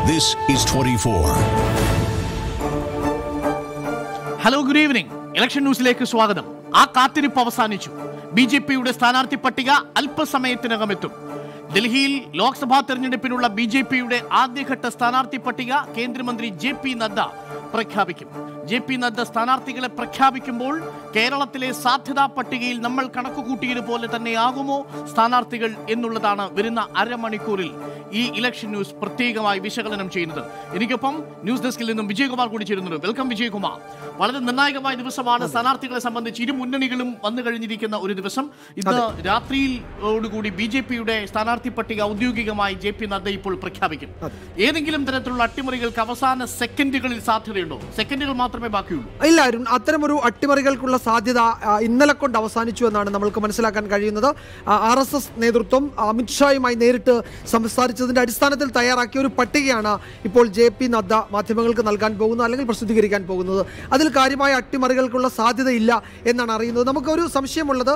This is 24. Hello, good evening. Election ന്യൂസിലേക്ക് സ്വാഗതം. ആ കാത്തിരിപ്പ് അവസാനിച്ചു. ബിജെപിയുടെ സ്ഥാനാർത്ഥി പട്ടിക അല്പസമയത്തിനകം എത്തും. ഡൽഹിയിൽ ലോക്സഭാ തെരഞ്ഞെടുപ്പിനുള്ള ബിജെപിയുടെ ആദ്യഘട്ട സ്ഥാനാർത്ഥി പട്ടിക കേന്ദ്രമന്ത്രി ജെ.പി. നദ്ദ പ്രഖ്യാപിക്കും. ജെ.പി. നദ്ദ സ്ഥാനാർത്ഥികളെ പ്രഖ്യാപിക്കുമ്പോൾ കേരളത്തിലെ സാധ്യതാ പട്ടികയിൽ നമ്മൾ കണക്കുകൂട്ടിയതുപോലെ തന്നെയാകുമോ സ്ഥാനാർത്ഥികൾ എന്നുള്ളതാണ് വരുന്ന അരമണിക്കൂറിൽ ഈ ഇലക്ഷൻ ന്യൂസ് പ്രത്യേകമായി വിശകലനം ചെയ്യുന്നത്. എനിക്കൊപ്പം ന്യൂസ് ഡെസ്കിൽ നിന്നും വിജയകുമാർ കൂടി ചേരുന്നുണ്ട്. വെൽക്കം വിജയകുമാർ. വളരെ നിർണായകമായ ദിവസമാണ് സ്ഥാനാർത്ഥികളെ സംബന്ധിച്ച്. ഇരു മുന്നണികളും വന്നു കഴിഞ്ഞിരിക്കുന്ന ഒരു ദിവസം. ഇന്ന് രാത്രിയിലോടുകൂടി ബിജെപിയുടെ സ്ഥാനാർത്ഥി പട്ടിക ഔദ്യോഗികമായി ജെ.പി. നദ്ദ ഇപ്പോൾ പ്രഖ്യാപിക്കും. ഏതെങ്കിലും തരത്തിലുള്ള അട്ടിമറികൾക്ക് അവസാന സെക്കൻഡുകളിൽ സാധ്യതയുണ്ടോ? സെക്കൻഡുകൾ മാത്രമേ ബാക്കിയുള്ളൂ. ഇല്ല അരുൺ, അത്തരമൊരു അട്ടിമറികൾക്കുള്ള സാധ്യത ഇന്നലെ കൊണ്ട് അവസാനിച്ചു എന്നാണ് നമ്മൾക്ക് മനസ്സിലാക്കാൻ കഴിയുന്നത്. RSS നേതൃത്വം അമിത്ഷായുമായി നേരിട്ട് സംസാരിച്ചതിന്റെ അടിസ്ഥാനത്തിൽ തയ്യാറാക്കിയ ഒരു പട്ടികയാണ് ഇപ്പോൾ ജെ.പി. നദ്ദ മാധ്യമങ്ങൾക്ക് നൽകാൻ പോകുന്നത്, അല്ലെങ്കിൽ പ്രസിദ്ധീകരിക്കാൻ പോകുന്നത്. അതിൽ കാര്യമായ അട്ടിമറികൾക്കുള്ള സാധ്യതയില്ല എന്നാണ് അറിയുന്നത്. നമുക്കൊരു സംശയമുള്ളത്,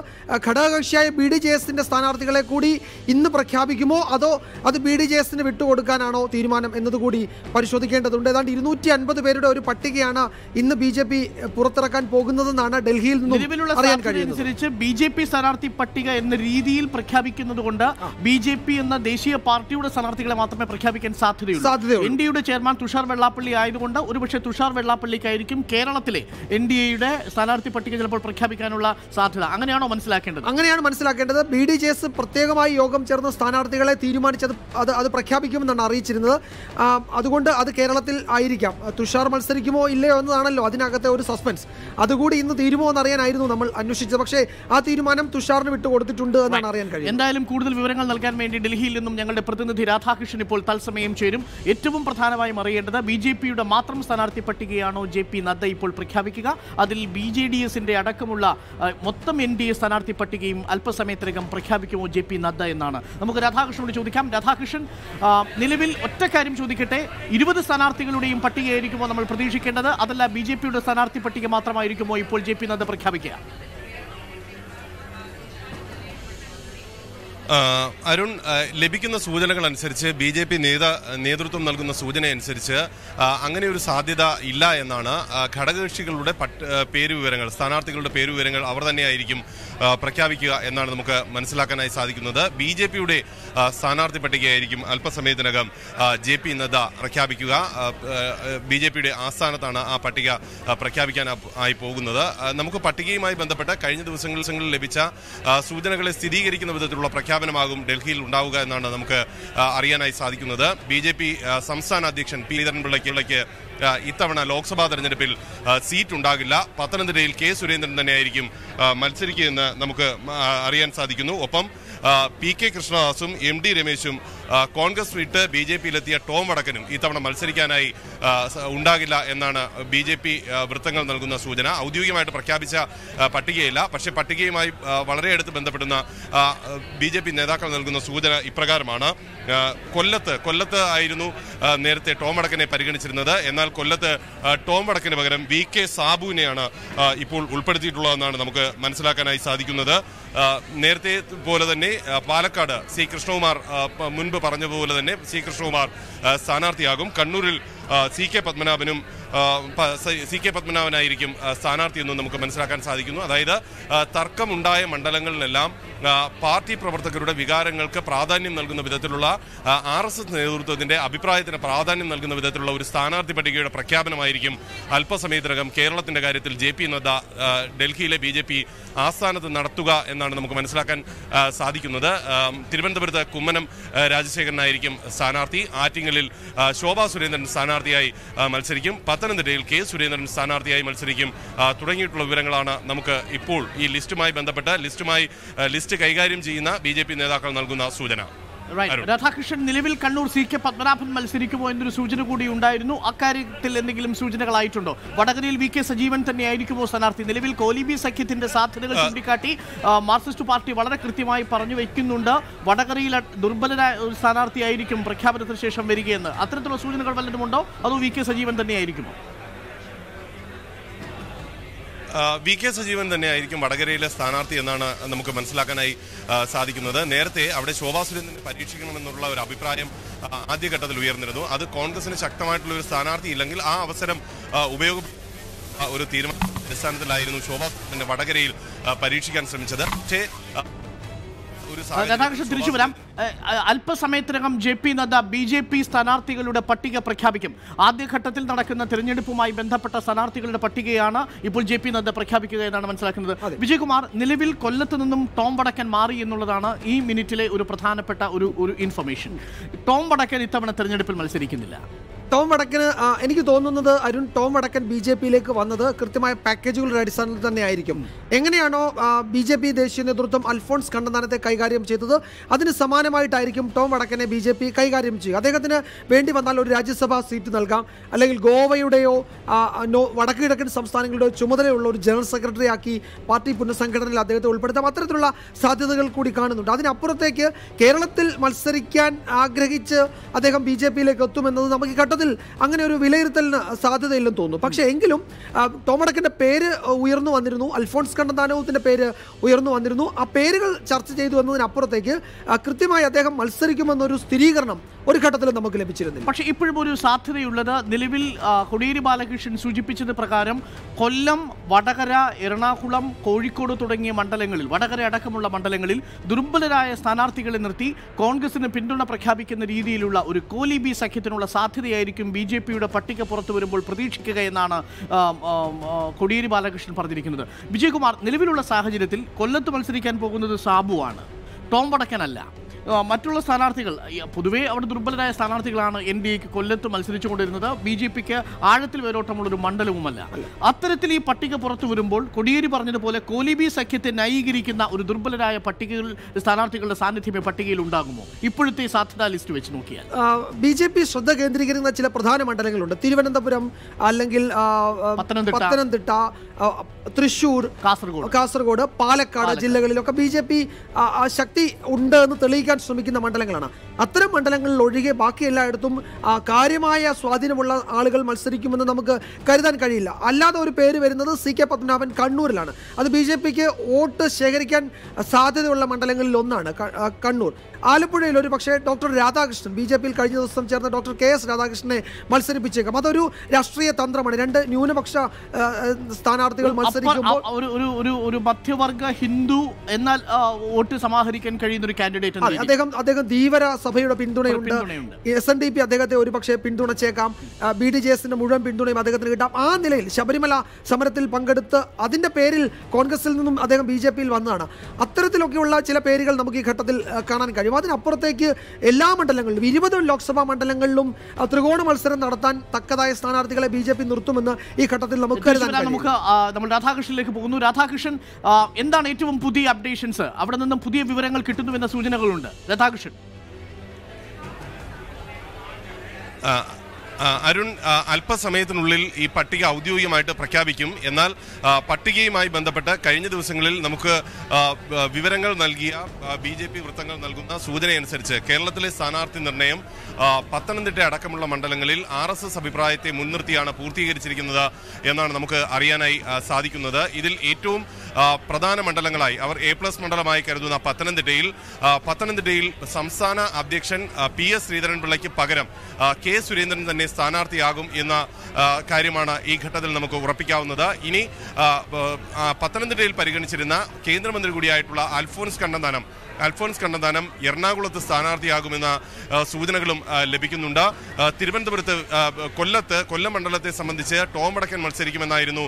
ഘടകകക്ഷിയായ BDJS-ന്റെ സ്ഥാനാർത്ഥികളെ കൂടി ഇന്ന് പ്രഖ്യാപിക്കുമോ, അതോ അത് BDJS-ന് വിട്ടുകൊടുക്കാനാണോ തീരുമാനം എന്നതുകൂടി പരിശോധിക്കേണ്ടതുണ്ട്. ഏതാണ്ട് 250 പേരുടെ ഒരു പട്ടികയാണ് ഇന്ന് BJP പുറത്തിറക്കാൻ പോകുന്നതെന്നാണ് ഡൽഹിയിൽ നിന്നും അറിയാൻ കഴിയുന്നത്. BJP സ്ഥാനാർത്ഥി പട്ടിക എന്ന രീതിയിൽ പ്രഖ്യാപിക്കുന്നത് കൊണ്ട് BJP എന്ന ദേശീയ പാർട്ടിയുടെ സ്ഥാനാർത്ഥികളെ മാത്രമേ പ്രഖ്യാപിക്കാൻ സാധ്യതയുള്ളൂ. NDAയുടെ ചെയർമാൻ തുഷാർ വെള്ളാപ്പള്ളി ആയതുകൊണ്ട് ഒരുപക്ഷെ തുഷാർ വെള്ളാപ്പള്ളിക്കായിരിക്കും കേരളത്തിലെ NDAയുടെ സ്ഥാനാർത്ഥി പട്ടിക ചിലപ്പോൾ പ്രഖ്യാപിക്കാനുള്ള സാധ്യത. അങ്ങനെയാണോ മനസ്സിലാക്കേണ്ടത്? അങ്ങനെയാണ് മനസ്സിലാക്കേണ്ടത്. BDJS പ്രത്യേകമായി യോഗം ചേർന്ന സ്ഥാനാർത്ഥികളെ തീരുമാനിച്ചത് അത് പ്രഖ്യാപിക്കുമെന്നാണ് അറിയിച്ചിരുന്നത്. അതുകൊണ്ട് അത് കേരളത്തിൽ ആയിരിക്കാം. തുഷാർ മത്സരിക്കുമോ ഇല്ലയോ എന്നതാണല്ലോ അതിനകത്തെ ഒരു സസ്പെൻസ്. അതുകൂടി ഇന്ന് തീരുമോ എന്നറിയാനായിരുന്നു നമ്മൾ അന്വേഷിച്ചത്. പക്ഷേ ആ തീരുമാനം തുഷാറിന് വിട്ടുകൊടുത്തിട്ടുണ്ട് എന്നാണ് അറിയാൻ കഴിയും. എന്തായാലും കൂടുതൽ വിവരങ്ങൾ നൽകാൻ വേണ്ടി ഡൽഹിയിൽ നിന്നും ഞങ്ങളുടെ പ്രതിനിധി രാധാകൃഷ്ണൻ ഇപ്പോൾ തത്സമയം ചേരും. ഏറ്റവും പ്രധാനമായും അറിയേണ്ടത് BJPയുടെ മാത്രം സ്ഥാനാർത്ഥി പട്ടികയാണോ ജെ.പി. നദ്ദ ഇപ്പോൾ പ്രഖ്യാപിക്കുക? അതിൽ BJDS-ന്റെ അടക്കമുള്ള മൊത്തം NDA സ്ഥാനാർത്ഥി പട്ടികയും അല്പസമയത്തിനകം പ്രഖ്യാപിക്കുമോ ജെ.പി. നദ്ദ എന്നാണ് നമുക്ക് രാധാകൃഷ്ണനോട് ചോദിക്കാം. രാധാകൃഷ്ണൻ, നിലവിൽ ഒറ്റ കാര്യം ചോദിക്കട്ടെ, 20 സ്ഥാനാർത്ഥികളുടെയും പട്ടികയായിരിക്കുമോ നമ്മൾ പ്രതീക്ഷിക്കേണ്ടത്? അതല്ല BJPയുടെ സ്ഥാനാർത്ഥി പട്ടിക മാത്രമായിരിക്കുമോ ഇപ്പോൾ ജെ.പി. നദ്ദ പ്രഖ്യാപിക്കുക? അരുൺ, ലഭിക്കുന്ന സൂചനകൾ അനുസരിച്ച് BJP നേതൃത്വം നൽകുന്ന സൂചന അനുസരിച്ച് അങ്ങനെ ഒരു സാധ്യത ഇല്ല എന്നാണ്. ഘടകകക്ഷികളുടെ പേരുവിവരങ്ങൾ, സ്ഥാനാർത്ഥികളുടെ പേരുവിവരങ്ങൾ അവർ തന്നെയായിരിക്കും പ്രഖ്യാപിക്കുക എന്നാണ് നമുക്ക് മനസ്സിലാക്കാനായി സാധിക്കുന്നത്. BJPയുടെ സ്ഥാനാർത്ഥി പട്ടികയായിരിക്കും അല്പസമയത്തിനകം ജെ.പി. നദ്ദ പ്രഖ്യാപിക്കുക. BJPയുടെ ആസ്ഥാനത്താണ് ആ പട്ടിക പ്രഖ്യാപിക്കാനായി പോകുന്നത്. നമുക്ക് പട്ടികയുമായി ബന്ധപ്പെട്ട കഴിഞ്ഞ ദിവസങ്ങളിൽ ലഭിച്ച സൂചനകളെ സ്ഥിരീകരിക്കുന്ന വിധത്തിലുള്ള പ്രഖ്യാപനമാകും ഡൽഹിയിൽ ഉണ്ടാവുക എന്നാണ് നമുക്ക് അറിയാനായി സാധിക്കുന്നത്. BJP സംസ്ഥാന അധ്യക്ഷൻ പി ശ്രീധരൻപിള്ളയ്ക്ക് ഇത്തവണ ലോക്സഭാ തെരഞ്ഞെടുപ്പിൽ സീറ്റ് ഉണ്ടാകില്ല. പത്തനംതിട്ടയിൽ കെ സുരേന്ദ്രൻ തന്നെയായിരിക്കും മത്സരിക്കുകയെന്ന് നമുക്ക് അറിയാൻ സാധിക്കുന്നു. ഒപ്പം PK കൃഷ്ണദാസും MD രമേശും കോൺഗ്രസ് വിട്ട് BJPയിലെത്തിയ ടോം വടക്കനും ഇത്തവണ മത്സരിക്കാനായി ഉണ്ടാകില്ല എന്നാണ് BJP വൃത്തങ്ങൾ നൽകുന്ന സൂചന. ഔദ്യോഗികമായിട്ട് പ്രഖ്യാപിച്ച പട്ടികയില്ല, പക്ഷേ പട്ടികയുമായി വളരെ അടുത്ത് ബന്ധപ്പെടുന്ന BJP നേതാക്കൾ നൽകുന്ന സൂചന ഇപ്രകാരമാണ്. കൊല്ലത്ത് ആയിരുന്നു നേരത്തെ ടോം വടക്കനെ പരിഗണിച്ചിരുന്നത്. എന്നാൽ കൊല്ലത്ത് ടോം വടക്കിന് പകരം VK സാബുവിനെയാണ് ഇപ്പോൾ ഉൾപ്പെടുത്തിയിട്ടുള്ളതെന്നാണ് നമുക്ക് മനസ്സിലാക്കാനായി സാധിക്കുന്നത്. നേരത്തെ പോലെ തന്നെ പാലക്കാട് സി കൃഷ്ണകുമാർ മുൻപ് പറഞ്ഞതുപോലെ തന്നെ സി കൃഷ്ണകുമാർ സ്ഥാനാർത്ഥിയാകും. കണ്ണൂരിൽ CK പത്മനാഭനായിരിക്കും സ്ഥാനാർത്ഥി എന്നും നമുക്ക് മനസ്സിലാക്കാൻ സാധിക്കുന്നു. അതായത് തർക്കമുണ്ടായ മണ്ഡലങ്ങളിലെല്ലാം പാർട്ടി പ്രവർത്തകരുടെ വികാരങ്ങൾക്ക് പ്രാധാന്യം നൽകുന്ന വിധത്തിലുള്ള RSS നേതൃത്വത്തിന്റെ അഭിപ്രായത്തിന് പ്രാധാന്യം നൽകുന്ന വിധത്തിലുള്ള ഒരു സ്ഥാനാർത്ഥി പട്ടികയുടെ പ്രഖ്യാപനമായിരിക്കും അല്പസമയത്തിനകം കേരളത്തിന്റെ കാര്യത്തിൽ ജെ.പി. നദ്ദ ഡൽഹിയിലെ BJP ആസ്ഥാനത്ത് നടത്തുക എന്നാണ് നമുക്ക് മനസ്സിലാക്കാൻ സാധിക്കുന്നത്. തിരുവനന്തപുരത്ത് കുമ്മനം രാജശേഖരനായിരിക്കും സ്ഥാനാർത്ഥി. ആറ്റിങ്ങലിൽ ശോഭാ സുരേന്ദ്രൻ സ്ഥാനാർത്ഥിയായി മത്സരിക്കും. പത്തനംതിട്ടയിൽ കെ സുരേന്ദ്രൻ സ്ഥാനാർത്ഥിയായി മത്സരിക്കും. തുടങ്ങിയിട്ടുള്ള വിവരങ്ങളാണ് നമുക്ക് ഇപ്പോൾ ഈ ലിസ്റ്റ് കൈകാര്യം ചെയ്യുന്ന BJP നേതാക്കൾ നൽകുന്ന സൂചന. രാധാകൃഷ്ണൻ, നിലവിൽ കണ്ണൂർ CK പത്മനാഭൻ മത്സരിക്കുമോ എന്നൊരു സൂചന കൂടി ഉണ്ടായിരുന്നു. അക്കാര്യത്തിൽ എന്തെങ്കിലും സൂചനകളായിട്ടുണ്ടോ? വടകരയിൽ VK സജീവൻ തന്നെയായിരിക്കുമോ സ്ഥാനാർത്ഥി? നിലവിൽ കോലിബി സഖ്യത്തിന്റെ സാധ്യതകൾ ചൂണ്ടിക്കാട്ടി മാർക്സിസ്റ്റ് പാർട്ടി വളരെ കൃത്യമായി പറഞ്ഞു വയ്ക്കുന്നുണ്ട്. വടകരയിൽ ദുർബലരായ ഒരു സ്ഥാനാർത്ഥിയായിരിക്കും പ്രഖ്യാപനത്തിന് ശേഷം വരികയെന്ന്. അത്തരത്തിലുള്ള സൂചനകൾ വല്ലതുമുണ്ടോ? അതോ VK സജീവൻ തന്നെയായിരിക്കുമോ? VK സജീവൻ തന്നെയായിരിക്കും വടകരയിലെ സ്ഥാനാർത്ഥി എന്നാണ് നമുക്ക് മനസ്സിലാക്കാനായി സാധിക്കുന്നത്. നേരത്തെ അവിടെ ശോഭാ സുരേന്ദ്രനെ പരീക്ഷിക്കണമെന്നുള്ള ഒരു അഭിപ്രായം ആദ്യഘട്ടത്തിൽ ഉയർന്നിരുന്നു. അത് കോൺഗ്രസിന് ശക്തമായിട്ടുള്ള ഒരു സ്ഥാനാർത്ഥി ഇല്ലെങ്കിൽ ആ അവസരം ഒരു തീരുമാന അടിസ്ഥാനത്തിലായിരുന്നു ശോഭാ സുരേന്ദ്രന്റെ വടകരയിൽ പരീക്ഷിക്കാൻ ശ്രമിച്ചത്. പക്ഷേ രാധാകൃഷ്ണൻ തിരിച്ചു വരാം. അല്പസമയത്തിനകം JP നദ്ദ BJP സ്ഥാനാർത്ഥികളുടെ പട്ടിക പ്രഖ്യാപിക്കും. ആദ്യഘട്ടത്തിൽ നടക്കുന്ന തെരഞ്ഞെടുപ്പുമായി ബന്ധപ്പെട്ട സ്ഥാനാർത്ഥികളുടെ പട്ടികയാണ് ഇപ്പോൾ JP നദ്ദ പ്രഖ്യാപിക്കുക എന്നാണ് മനസ്സിലാക്കുന്നത്. വിജയകുമാർ, നിലവിൽ കൊല്ലത്ത് നിന്നും ടോം വടക്കൻ മാറി എന്നുള്ളതാണ് ഈ മിനിറ്റിലെ ഒരു പ്രധാനപ്പെട്ട ഒരു ഇൻഫർമേഷൻ. ടോം വടക്കൻ ഇത്തവണ തെരഞ്ഞെടുപ്പിൽ മത്സരിക്കുന്നില്ല. ടോം വടക്കന് എനിക്ക് തോന്നുന്നത് അരുൺ, ടോം വടക്കൻ BJPയിലേക്ക് വന്നത് കൃത്യമായ പാക്കേജുകളുടെ അടിസ്ഥാനത്തിൽ തന്നെ ആയിരിക്കും. എങ്ങനെയാണോ BJP ദേശീയ നേതൃത്വം അൽഫോൺസ് കണ്ണന്താനത്തെ കൈകാര്യം ചെയ്തത്, അതിന് സമാനമായിട്ടായിരിക്കും ടോം വടക്കനെ BJP കൈകാര്യം ചെയ്യുക. അദ്ദേഹത്തിന് വേണ്ടി വന്നാൽ ഒരു രാജ്യസഭാ സീറ്റ് നൽകാം, അല്ലെങ്കിൽ ഗോവയുടെയോ വടക്ക് കിഴക്കൻ സംസ്ഥാനങ്ങളുടെയോ ചുമതലയുള്ള ഒരു ജനറൽ സെക്രട്ടറി ആക്കി പാർട്ടി പുനഃസംഘടനയിൽ അദ്ദേഹത്തെ ഉൾപ്പെടുത്താം. അത്തരത്തിലുള്ള സാധ്യതകൾ കൂടി കാണുന്നുണ്ട്. അതിനപ്പുറത്തേക്ക് കേരളത്തിൽ മത്സരിക്കാൻ ആഗ്രഹിച്ച് അദ്ദേഹം BJPയിലേക്ക് എത്തുമെന്നത് നമുക്ക് ഘട്ടത്തിൽ അങ്ങനെ ഒരു വിലയിരുത്തലിന് സാധ്യതയില്ലെന്ന് തോന്നുന്നു. പക്ഷേ എങ്കിലും ടോം വടക്കന്റെ പേര് ഉയർന്നു വന്നിരുന്നു, അൽഫോൺസ് കണ്ണന്താനത്തിന്റെ പേര് ഉയർന്നു വന്നിരുന്നു. ആ പേരുകൾ ചർച്ച ചെയ്തു എന്നതിനപ്പുറത്തേക്ക് കൃത്യമായി അദ്ദേഹം മത്സരിക്കുമെന്നൊരു സ്ഥിരീകരണം ഒരു ഘട്ടത്തിലും നമുക്ക് ലഭിച്ചിരുന്നില്ല. പക്ഷേ ഇപ്പോഴും ഒരു സാധ്യതയുള്ളത്, നിലവിൽ കോടിയേരി ബാലകൃഷ്ണൻ സൂചിപ്പിച്ചത് പ്രകാരം കൊല്ലം, വടകര, എറണാകുളം, കോഴിക്കോട് തുടങ്ങിയ മണ്ഡലങ്ങളിൽ, വടകര അടക്കമുള്ള മണ്ഡലങ്ങളിൽ ദുർബലരായ സ്ഥാനാർത്ഥികളെ നിർത്തി കോൺഗ്രസിന് പിന്തുണ പ്രഖ്യാപിക്കുന്ന രീതിയിലുള്ള ഒരു കോലീബി സഖ്യത്തിനുള്ള സാധ്യതയായിരിക്കും BJPയുടെ പട്ടിക പുറത്തു വരുമ്പോൾ പ്രതീക്ഷിക്കുക എന്നാണ് കോടിയേരി ബാലകൃഷ്ണൻ പറഞ്ഞിരിക്കുന്നത്. വിജയകുമാർ, നിലവിലുള്ള സാഹചര്യത്തിൽ കൊല്ലത്ത് മത്സരിക്കാൻ പോകുന്നത് സാബുവാണ്, ടോം വടക്കനല്ല. മറ്റുള്ള സ്ഥാനാർത്ഥികൾ പൊതുവേ അവിടെ ദുർബലരായ സ്ഥാനാർത്ഥികളാണ് NDAക്ക് കൊല്ലത്ത് മത്സരിച്ചുകൊണ്ടിരുന്നത്. BJPക്ക് ആഴത്തിൽ വേരോട്ടമുള്ളൊരു മണ്ഡലവുമല്ല. അത്തരത്തിൽ ഈ പട്ടിക പുറത്തു വരുമ്പോൾ കോടിയേരി പറഞ്ഞതുപോലെ കോലീബി സഖ്യത്തെ ന്യായീകരിക്കുന്ന ഒരു ദുർബലരായ പട്ടികയിൽ സ്ഥാനാർത്ഥികളുടെ സാന്നിധ്യമേ പട്ടികയിൽ ഉണ്ടാകുമോ ഇപ്പോഴത്തെ സാധ്യതാ ലിസ്റ്റ് വെച്ച് നോക്കിയാൽ? BJP ശ്രദ്ധ കേന്ദ്രീകരിക്കുന്ന ചില പ്രധാന മണ്ഡലങ്ങളുണ്ട്. തിരുവനന്തപുരം, അല്ലെങ്കിൽ പത്തനംതിട്ട, തൃശൂർ, കാസർഗോഡ്, പാലക്കാട് ജില്ലകളിലൊക്കെ BJP ശക്തി ഉണ്ട് എന്ന് തെളിയിക്കാൻ ശ്രമിക്കുന്ന മണ്ഡലങ്ങളാണ്. അത്തരം മണ്ഡലങ്ങളിൽ ഒഴികെ ബാക്കി എല്ലായിടത്തും കാര്യമായ സ്വാധീനമുള്ള ആളുകൾ മത്സരിക്കുമെന്ന് നമുക്ക് കരുതാൻ കഴിയില്ല. അല്ലാതെ ഒരു പേര് വരുന്നത് CK പത്മനാഭൻ കണ്ണൂരിലാണ്. അത് BJPക്ക് വോട്ട് ശേഖരിക്കാൻ സാധ്യതയുള്ള മണ്ഡലങ്ങളിൽ ഒന്നാണ് കണ്ണൂർ. ആലപ്പുഴയിൽ ഒരു പക്ഷേ ഡോക്ടർ രാധാകൃഷ്ണൻ, BJPയിൽ കഴിഞ്ഞ ദിവസം ചേർന്ന ഡോക്ടർ KS രാധാകൃഷ്ണനെ മത്സരിപ്പിച്ചേക്കാം. അതൊരു രാഷ്ട്രീയ തന്ത്രമാണ്. രണ്ട് ന്യൂനപക്ഷ സ്ഥാനാർത്ഥികൾ മത്സരിക്കുമ്പോൾ ഒരു മധ്യവർഗ ഹിന്ദു എന്നാൽ വോട്ട് സമാഹരിക്കാൻ കഴിയുന്ന ഒരു കാൻഡിഡേറ്റ്. അദ്ദേഹം ധീവര സഭയുടെ പിന്തുണയുണ്ട്. SNDP അദ്ദേഹത്തെ ഒരുപക്ഷെ പിന്തുണച്ചേക്കാം. BDJSന്റെ മുഴുവൻ പിന്തുണയും അദ്ദേഹത്തിന് കിട്ടാം. ആ നിലയിൽ ശബരിമല സമരത്തിൽ പങ്കെടുത്ത് അതിന്റെ പേരിൽ കോൺഗ്രസിൽ നിന്നും അദ്ദേഹം BJPയിൽ വന്നതാണ്. അത്തരത്തിലൊക്കെയുള്ള ചില പേരുകൾ നമുക്ക് ഈ ഘട്ടത്തിൽ കാണാൻ കഴിയും. അതിനപ്പുറത്തേക്ക് എല്ലാ മണ്ഡലങ്ങളിലും 20 ലോക്സഭാ മണ്ഡലങ്ങളിലും ത്രികോണ മത്സരം നടത്താൻ തക്കതായ സ്ഥാനാർത്ഥികളെ BJP നിർത്തുമെന്ന് ഈ ഘട്ടത്തിൽ നമുക്ക് കരുതാൻ കഴിയും. നമ്മൾ രാധാകൃഷ്ണനിലേക്ക് പോകുന്നു. രാധാകൃഷ്ണൻ, എന്താണ് ഏറ്റവും പുതിയ അപ്ഡേഷൻസ്? അവിടെ നിന്നും പുതിയ വിവരങ്ങൾ കിട്ടുന്നുവെന്ന സൂചനകളുണ്ട്. രാധാകൃഷ്ണൻ. അരുൺ, അല്പസമയത്തിനുള്ളിൽ ഈ പട്ടിക ഔദ്യോഗികമായിട്ട് പ്രഖ്യാപിക്കും. എന്നാൽ പട്ടികയുമായി ബന്ധപ്പെട്ട് കഴിഞ്ഞ ദിവസങ്ങളിൽ നമുക്ക് വിവരങ്ങൾ നൽകിയ BJP വൃത്തങ്ങൾ നൽകുന്ന സൂചനയനുസരിച്ച് കേരളത്തിലെ സ്ഥാനാർത്ഥി നിർണയം പത്തനംതിട്ട അടക്കമുള്ള മണ്ഡലങ്ങളിൽ RSS അഭിപ്രായത്തെ മുൻനിർത്തിയാണ് പൂർത്തീകരിച്ചിരിക്കുന്നത് എന്നാണ് നമുക്ക് അറിയാനായി സാധിക്കുന്നത്. ഇതിൽ ഏറ്റവും പ്രധാന മണ്ഡലങ്ങളായി അവർ A+ മണ്ഡലമായി കരുതുന്ന പത്തനംതിട്ടയിൽ സംസ്ഥാന അധ്യക്ഷൻ PS ശ്രീധരൻപിള്ളയ്ക്ക് പകരം K സുരേന്ദ്രൻ തന്നെ സ്ഥാനാർത്ഥിയാകും എന്ന കാര്യമാണ് ഈ ഘട്ടത്തിൽ നമുക്ക് ഉറപ്പിക്കാവുന്നത്. ഇനി പത്തനംതിട്ടയിൽ പരിഗണിച്ചിരുന്ന കേന്ദ്രമന്ത്രി കൂടിയായിട്ടുള്ള അൽഫോൺസ് കണ്ണന്താനം എറണാകുളത്ത് സ്ഥാനാർത്ഥിയാകുമെന്ന സൂചനകളും ലഭിക്കുന്നുണ്ട്. തിരുവനന്തപുരത്ത് കൊല്ലം മണ്ഡലത്തെ സംബന്ധിച്ച് ടോം വടക്കൻ മത്സരിക്കുമെന്നായിരുന്നു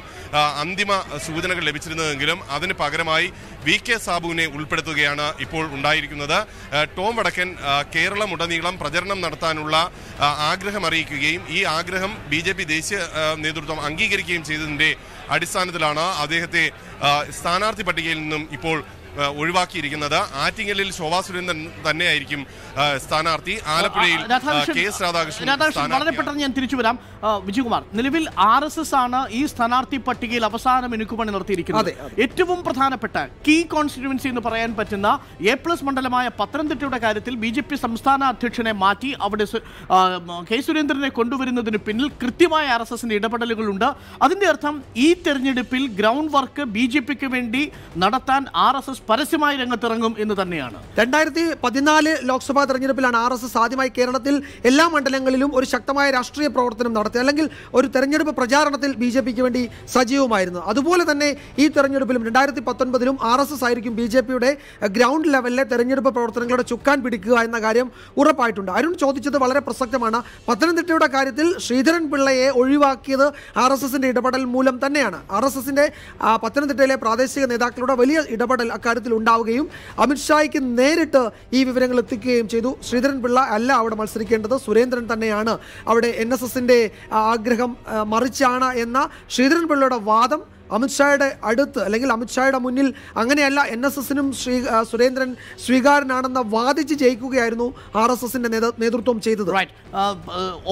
അന്തിമ സൂചനകൾ ലഭിച്ചിരുന്നതെങ്കിലും അതിന് പകരമായി VK സാബുവിനെ ഉൾപ്പെടുത്തുകയാണ് ഇപ്പോൾ ഉണ്ടായിരിക്കുന്നത്. ടോം വടക്കൻ കേരളമുടനീളം പ്രചരണം നടത്താനുള്ള ആഗ്രഹം അറിയിക്കുകയും ഈ ആഗ്രഹം BJP ദേശീയ നേതൃത്വം അംഗീകരിക്കുകയും ചെയ്തതിന്റെ അടിസ്ഥാനത്തിലാണ് അദ്ദേഹത്തെ സ്ഥാനാർത്ഥി പട്ടികയിൽ നിന്നും ഇപ്പോൾ ഒഴിവാക്കിയിരിക്കുന്നത്. ആറ്റിങ്ങലിൽ ശോഭാ സുരേന്ദ്രൻ തന്നെയായിരിക്കും സ്ഥാനാർത്ഥി. ആലപ്പുഴയിൽ KS രാധാകൃഷ്ണൻ. വളരെ പെട്ടെന്ന് ഞാൻ തിരിച്ചു വരാം. വിജയകുമാർ, നിലവിൽ RSS ആണ് ഈ സ്ഥാനാർത്ഥി പട്ടികയിൽ അവസാന മിനുക്കുപണി നടത്തിയിരിക്കുന്നത്. ഏറ്റവും പ്രധാനപ്പെട്ട കീ കോൺസ്റ്റിറ്റ്യുവൻസി എന്ന് പറയാൻ പറ്റുന്ന A+ മണ്ഡലമായ പത്തനംതിട്ടയുടെ കാര്യത്തിൽ BJP സംസ്ഥാന അധ്യക്ഷനെ മാറ്റി അവിടെ K സുരേന്ദ്രനെ കൊണ്ടുവരുന്നതിന് പിന്നിൽ കൃത്യമായ RSSന്റെ ഇടപെടലുകളുണ്ട്. അതിന്റെ അർത്ഥം ഈ തെരഞ്ഞെടുപ്പിൽ ഗ്രൗണ്ട് വർക്ക് BJPക്ക് വേണ്ടി നടത്താൻ RSS പരസ്യമായി രംഗത്തിറങ്ങും എന്ന് തന്നെയാണ്. 2014 ലോക്സഭാ തെരഞ്ഞെടുപ്പിലാണ് RSS ആദ്യമായി കേരളത്തിൽ എല്ലാ മണ്ഡലങ്ങളിലും ഒരു ശക്തമായ രാഷ്ട്രീയ പ്രവർത്തനം നടത്തി, അല്ലെങ്കിൽ ഒരു തെരഞ്ഞെടുപ്പ് പ്രചാരണത്തിൽ BJPക്ക് വേണ്ടി സജീവമായിരുന്നു. അതുപോലെ തന്നെ ഈ തെരഞ്ഞെടുപ്പിലും 2019 RSS ആയിരിക്കും BJPയുടെ ഗ്രൗണ്ട് ലെവലിലെ തെരഞ്ഞെടുപ്പ് പ്രവർത്തനങ്ങളുടെ ചുക്കാൻ പിടിക്കുക എന്ന കാര്യം ഉറപ്പായിട്ടുണ്ട്. അരുൺ ചോദിച്ചത് വളരെ പ്രസക്തമാണ്. പത്തനംതിട്ടയുടെ കാര്യത്തിൽ ശ്രീധരൻ പിള്ളയെ ഒഴിവാക്കിയത് RSSന്റെ ഇടപെടൽ മൂലം തന്നെയാണ്. RSSന്റെ പത്തനംതിട്ടയിലെ പ്രാദേശിക നേതാക്കളുടെ വലിയ ഇടപെടൽ അക്കാര്യത്തിൽ ഉണ്ടാവുകയും അമിത്ഷായ്ക്ക് നേരിട്ട് ഈ വിവരങ്ങൾ എത്തിക്കുകയും ചെയ്തു. ശ്രീധരൻ പിള്ള അല്ല അവിടെ മത്സരിക്കേണ്ടത്, സുരേന്ദ്രൻ തന്നെയാണ് അവിടെ NSSന്റെ ആഗ്രഹം മറിച്ചാണ് എന്ന ശ്രീധരൻ പിള്ളയുടെ വാദം അമിത്ഷായുടെ അടുത്ത്, അല്ലെങ്കിൽ അമിത്ഷായുടെ മുന്നിൽ അങ്ങനെയല്ല, NSSനും സുരേന്ദ്രൻ സ്വീകാരനാണെന്ന് വാദിച്ച് ജയിക്കുകയായിരുന്നു RSSന്റെ നേതൃത്വം ചെയ്തത്.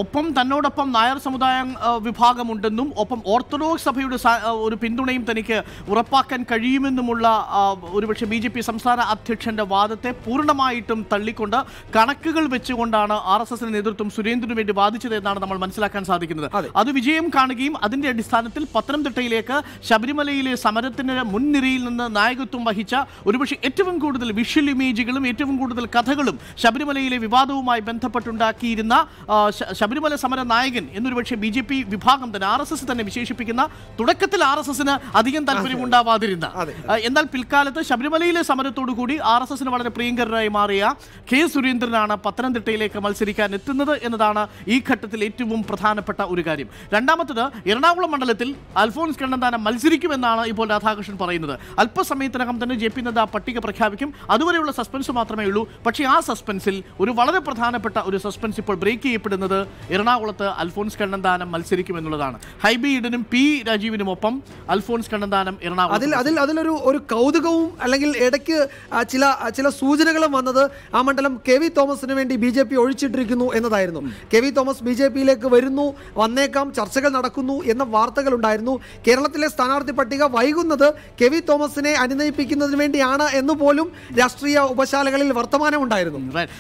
ഒപ്പം തന്നോടൊപ്പം നായർ സമുദായ വിഭാഗമുണ്ടെന്നും ഒപ്പം ഓർത്തഡോക്സ് സഭയുടെ ഒരു പിന്തുണയും തനിക്ക് ഉറപ്പാക്കാൻ കഴിയുമെന്നുമുള്ള ഒരുപക്ഷെ BJP സംസ്ഥാന അധ്യക്ഷന്റെ വാദത്തെ പൂർണ്ണമായിട്ടും തള്ളിക്കൊണ്ട് കണക്കുകൾ വെച്ചുകൊണ്ടാണ് RSSന്റെ നേതൃത്വം സുരേന്ദ്രനു വേണ്ടി വാദിച്ചത് എന്നാണ് നമ്മൾ മനസ്സിലാക്കാൻ സാധിക്കുന്നത്. അത് വിജയം കാണുകയും അതിന്റെ അടിസ്ഥാനത്തിൽ പത്തനംതിട്ടയിലേക്ക് ശബരിമലയിലെ സമരത്തിന് മുൻനിരയിൽ നിന്ന് നായകത്വം വഹിച്ച ഒരുപക്ഷെ ഏറ്റവും കൂടുതൽ വിഷ്വൽ ഇമേജുകളും ഏറ്റവും കൂടുതൽ കഥകളും ശബരിമലയിലെ വിവാദവുമായി ബന്ധപ്പെട്ടുണ്ടാക്കിയിരുന്ന ശബരിമല സമര നായകൻ എന്നൊരു പക്ഷേ BJP വിഭാഗം തന്നെ RSS തന്നെ വിശേഷിപ്പിക്കുന്ന, തുടക്കത്തിൽ RSSന് അധികം താല്പര്യമുണ്ടാവാതിരുന്ന, എന്നാൽ പിൽക്കാലത്ത് ശബരിമലയിലെ സമരത്തോടു കൂടി RSSന് വളരെ പ്രിയങ്കരനായി മാറിയ K. സുരേന്ദ്രനാണ് പത്തനംതിട്ടയിലേക്ക് മത്സരിക്കാൻ എത്തുന്നത് എന്നതാണ് ഈ ഘട്ടത്തിൽ ഏറ്റവും പ്രധാനപ്പെട്ട ഒരു കാര്യം. രണ്ടാമത്തത്, എറണാകുളം മണ്ഡലത്തിൽ അൽഫോൺസ് കണ്ണന്താനം മത്സരിക്കുമെന്നാണ് ഇപ്പോൾ രാധാകൃഷ്ണൻ പറയുന്നത്. അല്പസമയത്തിനകം തന്നെ JP നദ്ദ പട്ടിക പ്രഖ്യാപിക്കും. അതുവരെയുള്ള സസ്പെൻസ് മാത്രമേ ഉള്ളൂ. പക്ഷേ ആ സസ്പെൻസിൽ ഒരു വളരെ പ്രധാനപ്പെട്ട ഒരു സസ്പെൻസ് ഇപ്പോൾ ബ്രേക്ക് ചെയ്യപ്പെടുന്നത് എറണാകുളത്ത് അൽഫോൺസ് കണ്ണന്താനം മത്സരിക്കുമെന്നുള്ളതാണ്. ഹൈബി ഈഡനും P. രാജീവിനുമൊപ്പം അൽഫോൺസ് കണ്ണന്താനം എറണാകുളം. അതിലൊരു കൗതുകവും അല്ലെങ്കിൽ ഇടയ്ക്ക് ചില സൂചനകളും വന്നത് ആ മണ്ഡലം KV തോമസിന് വേണ്ടി BJP ഒഴിച്ചിട്ടിരിക്കുന്നു എന്നതായിരുന്നു. KV തോമസ് BJPയിലേക്ക് വരുന്നു, വന്നേക്കാം, ചർച്ചകൾ നടക്കുന്നു എന്ന വാർത്തകൾ ഉണ്ടായിരുന്നു. കേരളത്തിലെ സ്ഥാനാർത്ഥി പട്ടിക വൈകുന്നത് KV തോമസിനെ അനുനയിപ്പിക്കുന്നതിന് വേണ്ടിയാണ് എന്ന് പോലും രാഷ്ട്രീയ ഉപശാലകളിൽ വർത്തമാനമുണ്ടായിരുന്നു.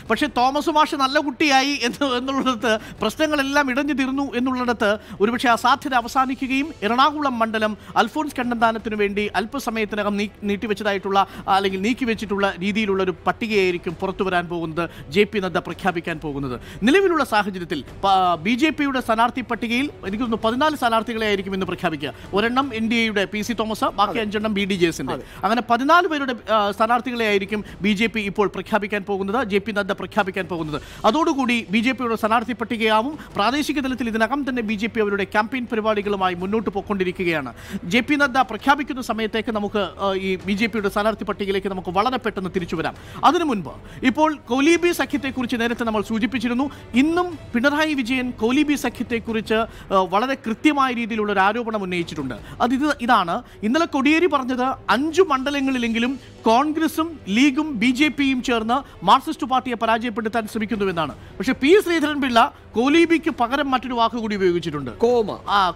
പക്ഷേ തോമസ് മാഷ് നല്ല കുട്ടിയായി എന്നുള്ളിടത്ത് പ്രശ്നങ്ങളെല്ലാം ഇടഞ്ഞു തീർന്നു എന്നുള്ളിടത്ത് ഒരുപക്ഷെ അസാധ്യത അവസാനിക്കുകയും എറണാകുളം മണ്ഡലം അൽഫോൺസ് കണ്ണന്താനത്തിനു വേണ്ടി അല്പസമയത്തിനകം നീട്ടിവെച്ചതായിട്ടുള്ള അല്ലെങ്കിൽ നീക്കിവെച്ചിട്ടുള്ള രീതിയിലുള്ള ഒരു പട്ടികയായിരിക്കും പുറത്തു വരാൻ പോകുന്നത്, JP നദ്ദ പ്രഖ്യാപിക്കാൻ പോകുന്നത്. നിലവിലുള്ള സാഹചര്യത്തിൽ BJPയുടെ സ്ഥാനാർത്ഥി പട്ടികയിൽ എനിക്ക് തോന്നുന്നു 14 സ്ഥാനാർത്ഥികളെ ആയിരിക്കും ഇന്ന് പ്രഖ്യാപിക്കുക. ഒരെണ്ണം NDAയുടെ PC തോമസ്, ബാക്കി 5 എണ്ണം BDJSന്റെ. അങ്ങനെ 14 പേരുടെ സ്ഥാനാർത്ഥികളെ ആയിരിക്കും BJP ഇപ്പോൾ പ്രഖ്യാപിക്കാൻ പോകുന്നത്, JP നദ്ദ പ്രഖ്യാപിക്കാൻ പോകുന്നത്. അതോടുകൂടി BJPയുടെ സ്ഥാനാർത്ഥി പട്ടികയാവും. പ്രാദേശിക തലത്തിൽ ഇതിനകം തന്നെ BJP അവരുടെ ക്യാമ്പയിൻ പരിപാടികളുമായി മുന്നോട്ട് പോയിക്കൊണ്ടിരിക്കുകയാണ്. JP നദ്ദ പ്രഖ്യാപിക്കുന്ന സമയത്തേക്ക് നമുക്ക് ഈ BJPയുടെ സ്ഥാനാർത്ഥി പട്ടികയിലേക്ക് നമുക്ക് വളരെ പെട്ടെന്ന് തിരിച്ചു വരാം. അതിനു മുൻപ് ഇപ്പോൾ കോലീബി സഖ്യത്തെക്കുറിച്ച് നേരത്തെ നമ്മൾ സൂചിപ്പിച്ചിരുന്നു. ഇന്നും പിണറായി വിജയൻ കോലീബി സഖ്യത്തെക്കുറിച്ച് വളരെ കൃത്യമായ രീതിയിലുള്ള ഒരു ആരോപണം ഉന്നയിച്ചിട്ടുണ്ട്. ഇതാണ് ഇന്നലെ കോടിയേരി പറഞ്ഞത്. 5 മണ്ഡലങ്ങളിലെങ്കിലും കോൺഗ്രസും ലീഗും BJPയും ചേർന്ന് മാർക്സിസ്റ്റ് പാർട്ടിയെ പരാജയപ്പെടുത്താൻ ശ്രമിക്കുന്നുവെന്നാണ്. പക്ഷേ P. ശ്രീധരൻപിള്ള കോലീബിക്ക് പകരം മറ്റൊരു വാക്ക് കൂടി ഉപയോഗിച്ചിട്ടുണ്ട്,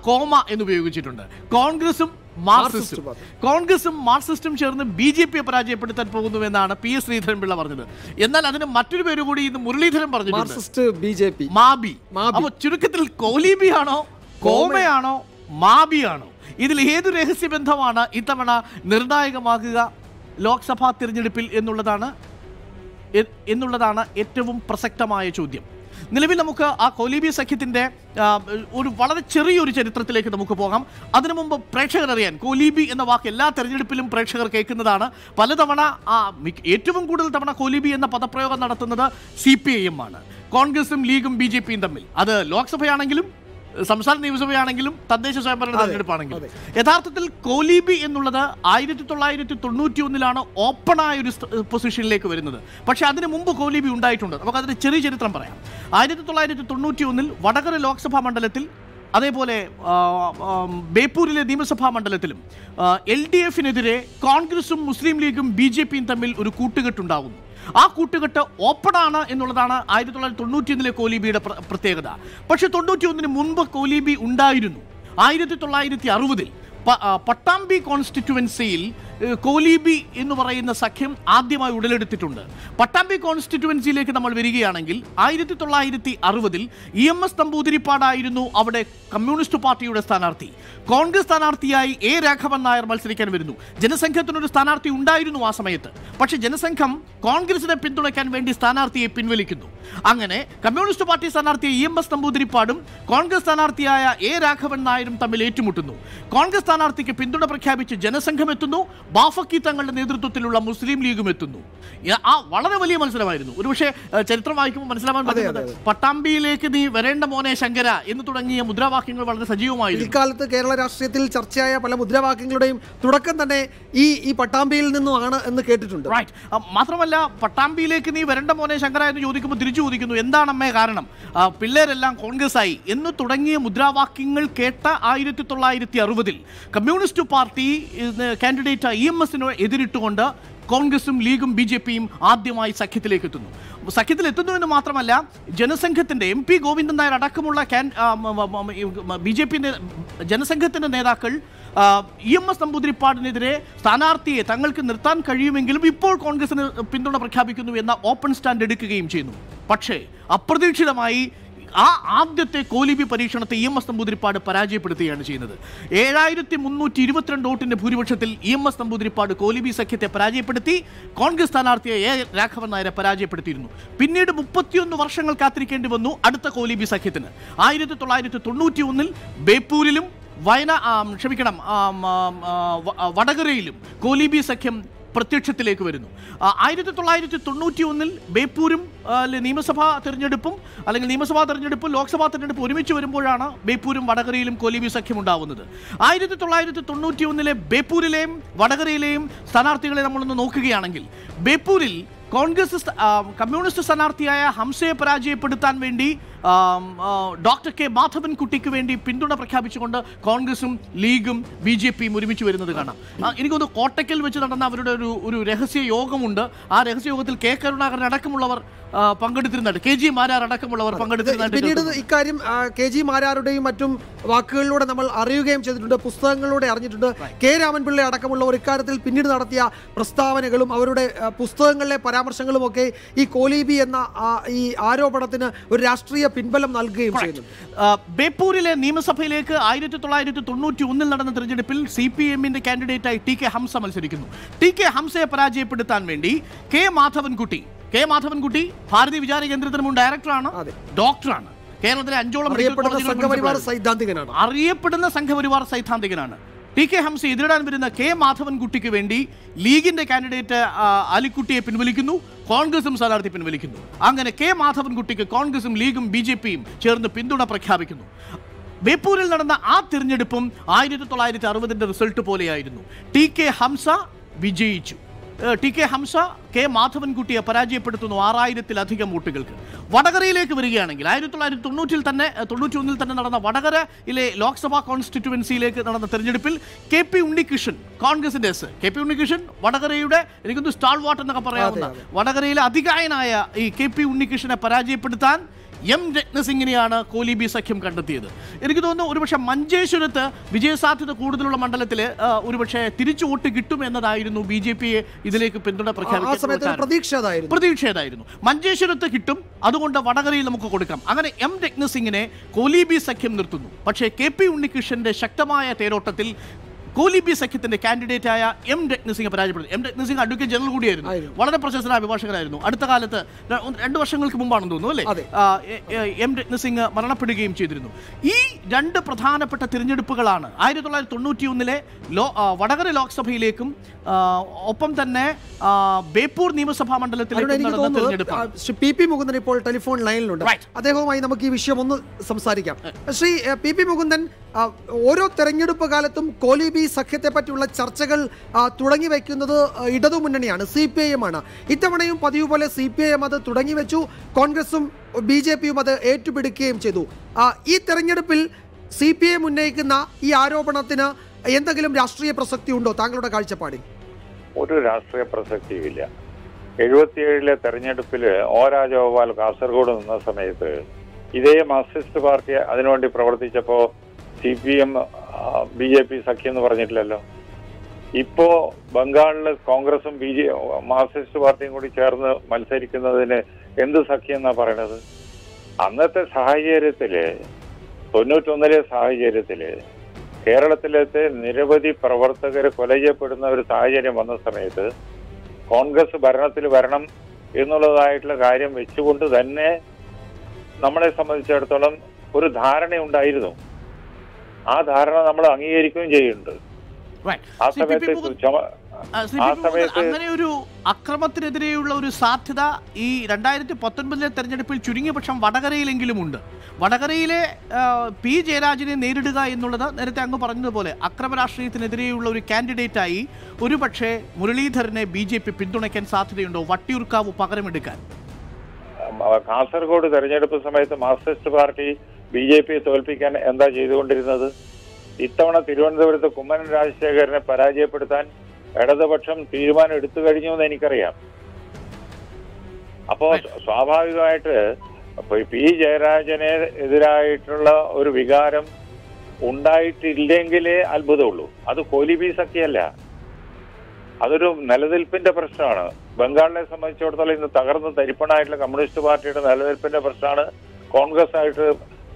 കോമ എന്ന് ഉപയോഗിച്ചിട്ടുണ്ട്. കോൺഗ്രസും മാർക്സിസ്റ്റും ചേർന്ന് BJPയെ പരാജയപ്പെടുത്താൻ പോകുന്നുവെന്നാണ് P. ശ്രീധരൻപിള്ള പറഞ്ഞത്. എന്നാൽ അതിന് മറ്റൊരു പേര് കൂടി ഇന്ന് മുരളീധരൻ പറഞ്ഞിട്ടുണ്ട്, മാബി. അപ്പോൾ ചുരുക്കത്തിൽ കോലീബിയാണോ, കോമയാണോ, മാബിയാണോ? ഇതിൽ ഏതു രഹസ്യബന്ധമാണ് ഇത്തവണ നിർണായകമാകുക ലോക്സഭാ തിരഞ്ഞെടുപ്പിൽ എന്നുള്ളതാണ് ഏറ്റവും പ്രസക്തമായ ചോദ്യം. നിലവിൽ നമുക്ക് ആ കോലീബി സഖ്യത്തിൻ്റെ ഒരു വളരെ ചെറിയൊരു ചരിത്രത്തിലേക്ക് നമുക്ക് പോകാം. അതിനു മുമ്പ് പ്രേക്ഷകർ അറിയാൻ, കോലീബി എന്ന വാക്ക് എല്ലാ തെരഞ്ഞെടുപ്പിലും പ്രേക്ഷകർ കേൾക്കുന്നതാണ്. പലതവണ ഏറ്റവും കൂടുതൽ തവണ കോലീബി എന്ന പദപ്രയോഗം നടത്തുന്നത് CPIM ആണ്. കോൺഗ്രസും ലീഗും BJPയും തമ്മിൽ, അത് ലോക്സഭയാണെങ്കിലും സംസ്ഥാന നിയമസഭയാണെങ്കിലും തദ്ദേശ സ്വയംഭരണ തെരഞ്ഞെടുപ്പാണെങ്കിലും. യഥാർത്ഥത്തിൽ കോലീബി എന്നുള്ളത് 1991 ഓപ്പണായ ഒരു പൊസിഷനിലേക്ക് വരുന്നത്. പക്ഷേ അതിന് മുമ്പ് കോലീബി ഉണ്ടായിട്ടുണ്ട്. നമുക്കതിൻ്റെ ചെറിയ ചരിത്രം പറയാം. 1991 വടകര ലോക്സഭാ മണ്ഡലത്തിൽ, അതേപോലെ ബേപ്പൂരിലെ നിയമസഭാ മണ്ഡലത്തിലും LDFനെതിരെ കോൺഗ്രസും മുസ്ലിം ലീഗും BJPയും തമ്മിൽ ഒരു കൂട്ടുകെട്ടുണ്ടാകുന്നു. ആ കൂട്ടുകെട്ട് ഓപ്പണാണ് എന്നുള്ളതാണ് 1991 കോലീബിയുടെ പ്രത്യേകത. പക്ഷെ 91 മുൻപ് കോലീബി ഉണ്ടായിരുന്നു. 1960 പട്ടാമ്പി കോൺസ്റ്റിറ്റ്യുവൻസിയിൽ കോലീബി എന്ന് പറയുന്ന സഖ്യം ആദ്യമായി ഉടലെടുത്തിട്ടുണ്ട്. പട്ടാമ്പി കോൺസ്റ്റിറ്റ്യുവൻസിയിലേക്ക് നമ്മൾ വരികയാണെങ്കിൽ 1960 EMS നമ്പൂതിരിപ്പാടായിരുന്നു അവിടെ കമ്മ്യൂണിസ്റ്റ് പാർട്ടിയുടെ സ്ഥാനാർത്ഥി. കോൺഗ്രസ് സ്ഥാനാർത്ഥിയായി A. രാഘവൻ നായർ മത്സരിക്കാൻ വരുന്നു. ജനസംഘത്തിനൊരു സ്ഥാനാർത്ഥി ഉണ്ടായിരുന്നു ആ സമയത്ത്. പക്ഷേ ജനസംഘം കോൺഗ്രസിനെ പിന്തുണയ്ക്കാൻ വേണ്ടി സ്ഥാനാർത്ഥിയെ പിൻവലിക്കുന്നു. അങ്ങനെ കമ്മ്യൂണിസ്റ്റ് പാർട്ടി സ്ഥാനാർത്ഥിയെ EMS നമ്പൂതിരിപ്പാടും കോൺഗ്രസ് സ്ഥാനാർത്ഥിയായ A. രാഘവൻ നായരും തമ്മിൽ ഏറ്റുമുട്ടുന്നു. കോൺഗ്രസ് സ്ഥാനാർത്ഥിക്ക് പിന്തുണ പ്രഖ്യാപിച്ച് ജനസംഘം എത്തുന്നു. ബാഫക്കി തങ്ങളുടെ നേതൃത്വത്തിലുള്ള മുസ്ലിം ലീഗും എത്തുന്നു. ആ വളരെ വലിയ മത്സരമായിരുന്നു. ഒരുപക്ഷെ ചരിത്രം വായിക്കുമ്പോൾ മനസ്സിലാവാൻ പറ്റുന്നത് പട്ടാമ്പിയിലേക്ക് നീ വരേണ്ട മോനെ ശങ്കര എന്ന് തുടങ്ങിയ മുദ്രാവാക്യങ്ങൾ വളരെ സജീവമായിരുന്നു. ഇക്കാലത്ത് കേരള രാഷ്ട്രീയത്തിൽ ചർച്ചയായ പല മുദ്രാവാക്യങ്ങളുടെയും തുടക്കം തന്നെ ഈ പട്ടാമ്പിയിൽ നിന്നുമാണ് എന്ന് കേട്ടിട്ടുണ്ട്. റൈറ്റ്. മാത്രമല്ല പട്ടാമ്പിയിലേക്ക് നീ വരേണ്ട മോനെ ശങ്കര എന്ന് ചോദിക്കുമ്പോൾ തിരിച്ചു ചോദിക്കുന്നു എന്താണമ്മേ കാരണം, പിള്ളേരെല്ലാം കോൺഗ്രസ് ആയി എന്ന് തുടങ്ങിയ മുദ്രാവാക്യങ്ങൾ കേട്ട 1960 കമ്മ്യൂണിസ്റ്റ് പാർട്ടി കാൻഡിഡേറ്റ് EMSന് എതിരിട്ടുകൊണ്ട് കോൺഗ്രസും ലീഗും BJPയും ആദ്യമായി സഖ്യത്തിലേക്ക് എത്തുന്നു. സഖ്യത്തിലെത്തുന്നു എന്ന് മാത്രമല്ല, ജനസംഘത്തിൻ്റെ MP ഗോവിന്ദൻ നായർ അടക്കമുള്ള BJP ജനസംഘത്തിൻ്റെ നേതാക്കൾ EMS നമ്പൂതിരിപ്പാടിനെതിരെ സ്ഥാനാർത്ഥിയെ തങ്ങൾക്ക് നിർത്താൻ കഴിയുമെങ്കിലും ഇപ്പോൾ കോൺഗ്രസിന് പിന്തുണ പ്രഖ്യാപിക്കുന്നു എന്ന ഓപ്പൺ സ്റ്റാൻഡ് എടുക്കുകയും ചെയ്യുന്നു. പക്ഷേ അപ്രതീക്ഷിതമായി ആ ആദ്യത്തെ കോലീബി പരീക്ഷണത്തെ EMS നമ്പൂതിരിപ്പാട് പരാജയപ്പെടുത്തുകയാണ് ചെയ്യുന്നത്. 7322 വോട്ടിന്റെ ഭൂരിപക്ഷത്തിൽ EMS നമ്പൂതിരിപ്പാട് കോലീബി സഖ്യത്തെ പരാജയപ്പെടുത്തി കോൺഗ്രസ് സ്ഥാനാർത്ഥിയെ A. രാഘവൻ നായരെ പരാജയപ്പെടുത്തിയിരുന്നു. പിന്നീട് 31 വർഷങ്ങൾ കാത്തിരിക്കേണ്ടി വന്നു അടുത്ത കോലീബി സഖ്യത്തിന്. 1991 ബേപ്പൂരിലും വടകരയിലും കോലീബി സഖ്യം പ്രത്യക്ഷത്തിലേക്ക് വരുന്നു. 1991 ബേപ്പൂരും നിയമസഭാ തെരഞ്ഞെടുപ്പും ലോക്സഭാ തെരഞ്ഞെടുപ്പും ഒരുമിച്ച് വരുമ്പോഴാണ് ബേപ്പൂരും വടകരയിലും കോലീബി സഖ്യം ഉണ്ടാവുന്നത്. 1991 ബേപ്പൂരിലെയും വടകരയിലെയും സ്ഥാനാർത്ഥികളെ നമ്മളൊന്ന് നോക്കുകയാണെങ്കിൽ, ബേപ്പൂരിൽ കമ്മ്യൂണിസ്റ്റ് സ്ഥാനാർത്ഥിയായ ഹംസയെ പരാജയപ്പെടുത്താൻ വേണ്ടി ഡോക്ടർ K. മാധവൻകുട്ടിക്ക് വേണ്ടി പിന്തുണ പ്രഖ്യാപിച്ചുകൊണ്ട് കോൺഗ്രസും ലീഗും BJPയും ഒരുമിച്ച് വരുന്നത് കാണാം. എനിക്കൊന്ന് കോട്ടയ്ക്കൽ വെച്ച് നടന്ന അവരുടെ ഒരു രഹസ്യ യോഗമുണ്ട്. ആ രഹസ്യ യോഗത്തിൽ K. കരുണാകരൻ അടക്കമുള്ളവർ പങ്കെടുത്തിരുന്നുണ്ട്. KG മാരാർ അടക്കമുള്ളവർ പങ്കെടുത്തിരുന്നുണ്ട്. പിന്നീട് ഇക്കാര്യം KG മാരാരുടെയും മറ്റും വാക്കുകളിലൂടെ നമ്മൾ അറിയുകയും ചെയ്തിട്ടുണ്ട്, പുസ്തകങ്ങളിലൂടെ അറിഞ്ഞിട്ടുണ്ട്. K. രാമൻപിള്ള അടക്കമുള്ളവർ ഇക്കാര്യത്തിൽ പിന്നീട് നടത്തിയ പ്രസ്താവനകളും അവരുടെ പുസ്തകങ്ങളിലെ പരാമർശങ്ങളും ഒക്കെ ഈ കോലീബി എന്ന ഈ ആരോപണത്തിന് ഒരു രാഷ്ട്രീയ പിൻബലം നൽകുകയും ചെയ്യുന്നു. ബേപ്പൂരിലെ നിയമസഭയിലേക്ക് 1991 നടന്ന തെരഞ്ഞെടുപ്പിൽ CPM-ന്റെ കാൻഡിഡേറ്റായി TK ഹംസ മത്സരിക്കുന്നു. TK ഹംസയെ പരാജയപ്പെടുത്താൻ വേണ്ടി K. മാധവൻകുട്ടി ഭാരതീയ വിചാര കേന്ദ്രത്തിന് മുൻ ഡയറക്ടറാണ്, ഡോക്ടറാണ്. കേരളത്തിലെ 5ഓളം അറിയപ്പെടുന്ന സംഘപരിവാർ സൈദ്ധാന്തികനാണ്. TK ഹംസ എതിരിടാൻ വരുന്ന K. മാധവൻകുട്ടിക്ക് വേണ്ടി ലീഗിന്റെ കാൻഡിഡേറ്റ് അലിക്കുട്ടിയെ പിൻവലിക്കുന്നു, കോൺഗ്രസും സ്ഥാനാർത്ഥി പിൻവലിക്കുന്നു. അങ്ങനെ K. മാധവൻകുട്ടിക്ക് കോൺഗ്രസും ലീഗും BJPയും ചേർന്ന് പിന്തുണ പ്രഖ്യാപിക്കുന്നു. ബേപ്പൂരിൽ നടന്ന ആ തിരഞ്ഞെടുപ്പും 1960 റിസൾട്ട് പോലെയായിരുന്നു. TK ഹംസ വിജയിച്ചു. TK Hamza K. മാധവൻകുട്ടിയെ പരാജയപ്പെടുത്തുന്നു 6000-ലധികം വോട്ടുകൾക്ക്. വടകരയിലേക്ക് വരികയാണെങ്കിൽ 1991 തന്നെ നടന്ന വടകരയിലെ ലോക്സഭാ കോൺസ്റ്റിറ്റ്യുവൻസിയിലേക്ക് നടന്ന തെരഞ്ഞെടുപ്പിൽ KP ഉണ്ണികൃഷ്ണൻ, കോൺഗ്രസിന്റെ KP ഉണ്ണികൃഷ്ണൻ വടകരയുടെ എനിക്കൊന്ന് സ്റ്റാൾവാർട്ട് എന്നൊക്കെ പറയാവുന്ന വടകരയിലെ അതികായനായ ഈ KP ഉണ്ണികൃഷ്ണനെ പരാജയപ്പെടുത്താൻ M. രത്നസിംഗിനെയാണ് കോലീബി സഖ്യം കണ്ടെത്തിയത്. എനിക്ക് തോന്നുന്നു ഒരുപക്ഷെ മഞ്ചേശ്വരത്ത് വിജയസാധ്യത കൂടുതലുള്ള മണ്ഡലത്തിൽ ഒരുപക്ഷെ തിരിച്ചു വോട്ട് കിട്ടും എന്നതായിരുന്നു BJPയെ ഇതിലേക്ക് പിന്തുണ പ്രഖ്യാപിക്കാൻ പ്രതീക്ഷയതായിരുന്നു. മഞ്ചേശ്വരത്ത് കിട്ടും, അതുകൊണ്ട് വടകരയിൽ നമുക്ക് കൊടുക്കാം. അങ്ങനെ M. രത്നസിംഗിനെ കോലീബി സഖ്യം നിർത്തുന്നു. പക്ഷേ KP ഉണ്ണികൃഷ്ണന്റെ ശക്തമായ തേരോട്ടത്തിൽ കോലീബി സഖ്യത്തിന്റെ കാൻഡിഡേറ്റായ M. രത്നസിംഗ് പരാജയപ്പെടുന്നു. M. രത്നസിംഗ് അഡ്വക്കേറ്റ് ജനറൽ കൂടിയായിരുന്നു, വളരെ പ്രശസ്തനായ അഭിഭാഷകനായിരുന്നു. അടുത്ത കാലത്ത് 2 വർഷങ്ങൾക്ക് മുമ്പാണെന്ന് തോന്നുന്നു അല്ലേ, M. രത്നസിംഗ് മരണപ്പെടുകയും ചെയ്തിരുന്നു. ഈ 2 പ്രധാനപ്പെട്ട തിരഞ്ഞെടുപ്പുകളാണ് 1991 വടകര ലോക്സഭയിലേക്കും ഒപ്പം തന്നെ ബേപ്പൂർ നിയമസഭാ മണ്ഡലത്തിലേക്കും നടന്ന തിരഞ്ഞെടുപ്പ്. PP മുകുന്ദൻ ഇപ്പോൾ ടെലിഫോൺ ലൈനിലുണ്ട്. അദ്ദേഹവുമായി നമുക്ക് ഈ വിഷയം ഒന്ന് സംസാരിക്കാം. ശ്രീ PP മുകുന്ദൻ, ഓരോ തെരഞ്ഞെടുപ്പ് കാലത്തും കോലീബി സഖ്യത്തെ പറ്റിയുള്ള ചർച്ചകൾ തുടങ്ങി വയ്ക്കുന്നത് ഇടതുമുന്നണിയാണ്, CPIM ആണ്. ഇത്തവണയും പതിവ് പോലെ CPIM അത് തുടങ്ങി വെച്ചു, കോൺഗ്രസും BJPയും അത് ഏറ്റുപിടിക്കുകയും ചെയ്തു. ഈ തെരഞ്ഞെടുപ്പിൽ CPIM ഉന്നയിക്കുന്ന ഈ ആരോപണത്തിന് എന്തെങ്കിലും രാഷ്ട്രീയ പ്രസക്തി ഉണ്ടോ താങ്കളുടെ കാഴ്ചപ്പാടിൽ? ഒരു രാഷ്ട്രീയ പ്രസക്തിയുമില്ല. 77 തെരഞ്ഞെടുപ്പിൽ O. രാജഗോപാൽ കാസർഗോഡ് നിന്ന സമയത്ത് ഇതേ മാർക്സിസ്റ്റ് പാർട്ടി അതിനുവേണ്ടി പ്രവർത്തിച്ചപ്പോൾ CPM BJP സഖ്യം എന്ന് പറഞ്ഞിട്ടില്ലല്ലോ. ഇപ്പോ ബംഗാളില് കോൺഗ്രസും മാർക്സിസ്റ്റ് പാർട്ടിയും കൂടി ചേർന്ന് മത്സരിക്കുന്നതിന് എന്ത് സഖ്യം എന്നാ പറയണത്? അന്നത്തെ സാഹചര്യത്തില് 91 സാഹചര്യത്തില് കേരളത്തിലത്തെ നിരവധി പ്രവർത്തകർ കൊല ചെയ്യപ്പെടുന്ന ഒരു സാഹചര്യം വന്ന സമയത്ത് കോൺഗ്രസ് ഭരണത്തിൽ വരണം എന്നുള്ളതായിട്ടുള്ള കാര്യം വെച്ചുകൊണ്ട് തന്നെ നമ്മളെ സംബന്ധിച്ചിടത്തോളം ഒരു ധാരണയുണ്ടായിരുന്നു. ആ ധാരണ നമ്മൾ അംഗീകരിക്കുകയും ചെയ്യുന്നുണ്ട്. ആ സമയത്ത് അങ്ങനെ ഒരു അക്രമത്തിനെതിരെയുള്ള ഒരു സാധ്യത ഈ 2019 തെരഞ്ഞെടുപ്പിൽ ചുരുങ്ങിയ പക്ഷം വടകരയിലെങ്കിലും ഉണ്ട്. വടകരയിലെ പി ജയരാജനെ നേരിടുക എന്നുള്ളത് നേരത്തെ അങ്ങ് പറഞ്ഞതുപോലെ അക്രമ രാഷ്ട്രീയത്തിനെതിരെയുള്ള ഒരു കാൻഡിഡേറ്റായി ഒരുപക്ഷെ മുരളീധരനെ BJP പിന്തുണയ്ക്കാൻ സാധ്യതയുണ്ടോ? വട്ടിയൂർക്കാവ് പകരമെടുക്കാൻ? കാസർഗോഡ് തെരഞ്ഞെടുപ്പ് സമയത്ത് മാർക്സിസ്റ്റ് പാർട്ടി BJPയെ തോൽപ്പിക്കാൻ എന്താ ചെയ്തുകൊണ്ടിരുന്നത്? ഇത്തവണ തിരുവനന്തപുരത്ത് കുമ്മനം രാജശേഖരനെ പരാജയപ്പെടുത്താൻ ഇടതുപക്ഷം തീരുമാനം എടുത്തു കഴിഞ്ഞു എന്ന് എനിക്കറിയാം. അപ്പോ സ്വാഭാവികമായിട്ട് പി ജയരാജനെ എതിരായിട്ടുള്ള ഒരു വികാരം ഉണ്ടായിട്ടില്ലെങ്കിലേ അത്ഭുതമുള്ളൂ. അത് കോലിബി സഖ്യമല്ല, അതൊരു നിലനിൽപ്പിന്റെ പ്രശ്നമാണ്. ബംഗാളിനെ സംബന്ധിച്ചിടത്തോളം ഇന്ന് തകർന്ന് തരിപ്പണായിട്ടുള്ള കമ്മ്യൂണിസ്റ്റ് പാർട്ടിയുടെ നിലനിൽപ്പിന്റെ പ്രശ്നമാണ് കോൺഗ്രസ് ആയിട്ട്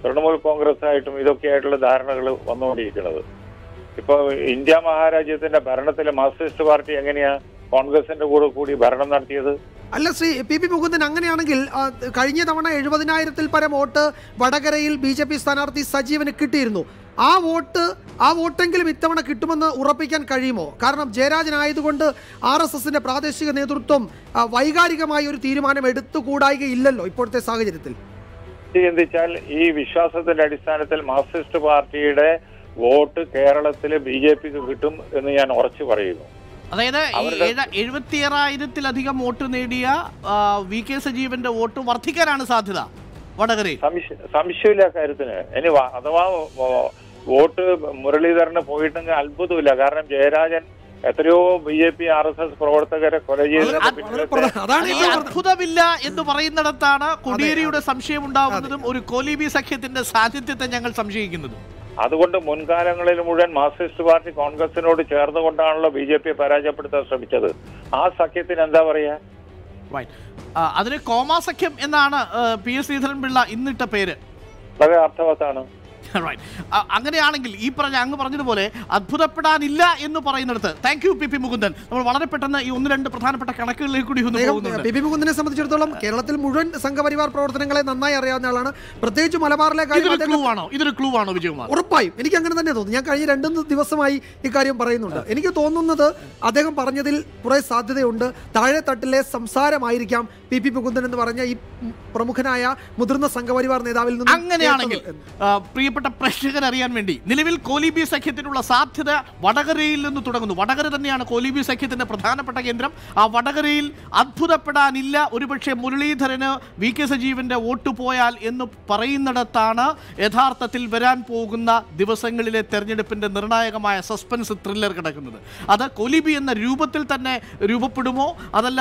തൃണമൂൽ കോൺഗ്രസ് ആയിട്ടും ഇതൊക്കെ ആയിട്ടുള്ള ധാരണകൾ വന്നുകൊണ്ടിരിക്കുന്നത്. ഇപ്പൊ ഇന്ത്യ മഹാരാജ്യത്തിന്റെ ഭരണത്തിലെ മാർക്സിസ്റ്റ് പാർട്ടി എങ്ങനെയാ കോൺഗ്രസിന്റെ കൂടി ഭരണം നടത്തിയത്? അല്ല ശ്രീ പി മുകുന്ദൻ, അങ്ങനെയാണെങ്കിൽ കഴിഞ്ഞ തവണ 70,000-ൽ പരം വോട്ട് വടകരയിൽ BJP സ്ഥാനാർത്ഥി സജീവന് കിട്ടിയിരുന്നു. ആ വോട്ടെങ്കിലും ഇത്തവണ കിട്ടുമെന്ന് ഉറപ്പിക്കാൻ കഴിയുമോ? കാരണം ജയരാജനായതുകൊണ്ട് RSSന്റെ പ്രാദേശിക നേതൃത്വം വൈകാരികമായ ഒരു തീരുമാനം എടുത്തുകൂടായികയില്ലല്ലോ ഇപ്പോഴത്തെ സാഹചര്യത്തിൽ. ചിന്തിച്ചാൽ ഈ വിശ്വാസത്തിന്റെ അടിസ്ഥാനത്തിൽ മാർക്സിസ്റ്റ് പാർട്ടിയുടെ വോട്ട് കേരളത്തില് BJPക്ക് കിട്ടും എന്ന് ഞാൻ ഉറച്ചു പറയുന്നു. അതായത് 76,000-ലധികം വോട്ട് നേടിയ VK സജീവന്റെ വോട്ട് വർദ്ധിക്കാനാണ് സാധ്യത വടകരയിൽ. സംശയമില്ല കാര്യത്തിന്. ഇനി അഥവാ വോട്ട് മുരളീധരന് പോയിട്ടുണ്ടെങ്കിൽ അത്ഭുതമില്ല. കാരണം ജയരാജൻ എത്രയോ BJP RSS പ്രവർത്തകരെ കൊല അത്ഭുതമില്ല എന്ന് പറയുന്നിടത്താണ് കോടിയേരിയുടെ സംശയം ഉണ്ടാവുന്നതും ഒരു കോലിബി സഖ്യത്തിന്റെ സാന്നിധ്യത്തെ ഞങ്ങൾ സംശയിക്കുന്നതും. അതുകൊണ്ട് മുൻകാലങ്ങളിൽ മുഴുവൻ മാർക്സിസ്റ്റ് പാർട്ടി കോൺഗ്രസിനോട് ചേർന്നുകൊണ്ടാണല്ലോ BJPയെ പരാജയപ്പെടുത്താൻ ശ്രമിച്ചത്. ആ സഖ്യത്തിന് എന്താ പറയാ? അതിന് കോമാ സഖ്യം എന്നാണ് PS ശ്രീധരൻപിള്ള ഇന്നിട്ട പേര്. വളരെ അർത്ഥവത്താണ്. അങ്ങനെയാണെങ്കിൽ ഈ അങ്ങ് പറഞ്ഞതുപോലെ അത്ഭുതപ്പെടാനില്ല എന്ന് പറയുന്നിടത്ത് താങ്ക് യു പി മുകുന്ദൻ. നമ്മൾ വളരെ പെട്ടെന്ന് ഈ 1-2 പ്രധാനപ്പെട്ട കണക്കുകളിലേക്ക് കൂടി പി മുകുന്ദനെ സംബന്ധിച്ചിടത്തോളം കേരളത്തിൽ മുഴുവൻ സംഘപരിവാർ പ്രവർത്തനങ്ങളെ നന്നായി അറിയാവുന്ന ആളാണ്. പ്രത്യേകിച്ച് മലബാറിലെ ഇതൊരു ക്ലൂ ആണോ വിജയകുമാർ? ഉറപ്പായും എനിക്ക് അങ്ങനെ തന്നെ തോന്നുന്നു. ഞാൻ കഴിഞ്ഞ 2 ദിവസമായി ഇക്കാര്യം പറയുന്നുണ്ട്. എനിക്ക് തോന്നുന്നത് അദ്ദേഹം പറഞ്ഞതിൽ കുറെ സാധ്യതയുണ്ട്. താഴെ തട്ടിലെ സംസാരമായിരിക്കാം പി മുകുന്ദൻ എന്ന് പറഞ്ഞ ഈ പ്രമുഖനായ മുതിർന്ന സംഘപരിവാർ നേതാവിൽ നിന്ന്. അങ്ങനെയാണെങ്കിൽ പ്രിയപ്പെട്ട പ്രേക്ഷകർ അറിയാൻ വേണ്ടി നിലവിൽ കോലിബി സഖ്യത്തിനുള്ള സാധ്യത വടകരയിൽ നിന്ന് തുടങ്ങുന്നു. വടകര തന്നെയാണ് കോലിബി സഖ്യത്തിന്റെ പ്രധാനപ്പെട്ട കേന്ദ്രം. ആ വടകരയിൽ അത്ഭുതപ്പെടാനില്ല. ഒരുപക്ഷെ മുരളീധരന് VK സജീവന്റെ വോട്ട് പോയാൽ എന്ന് പറയുന്നിടത്താണ് യഥാർത്ഥത്തിൽ വരാൻ പോകുന്ന ദിവസങ്ങളിലെ തെരഞ്ഞെടുപ്പിന്റെ നിർണായകമായ സസ്പെൻസ് ത്രില്ലർ കിടക്കുന്നത്. അത് കോലിബി എന്ന രൂപത്തിൽ തന്നെ രൂപപ്പെടുമോ അതല്ല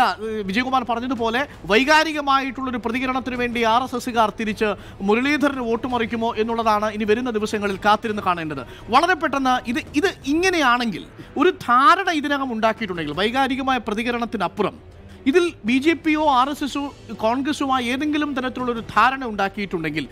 വിജയകുമാർ പറഞ്ഞതുപോലെ വൈകാരികമായിട്ടുള്ളൊരു പ്രതികരണത്തിന് വേണ്ടി RSSകാർ തിരിച്ച് മുരളീധരന് വോട്ട് മറിക്കുമോ എന്നുള്ളതാണ് ഇനി വരുന്ന ദിവസങ്ങളിൽ കാത്തിരുന്ന് കാണേണ്ടത്. വളരെ പെട്ടെന്ന് ഇത് ഇങ്ങനെയാണെങ്കിൽ ഒരു ധാരണ ഇതിനകം ഉണ്ടാക്കിയിട്ടുണ്ടെങ്കിൽ വൈകാരികമായ പ്രതികരണത്തിനപ്പുറം ഇതിൽ BJPയോ RSSോ കോൺഗ്രസുമായി ഏതെങ്കിലും തരത്തിലുള്ളൊരു ധാരണ ഉണ്ടാക്കിയിട്ടുണ്ടെങ്കിൽ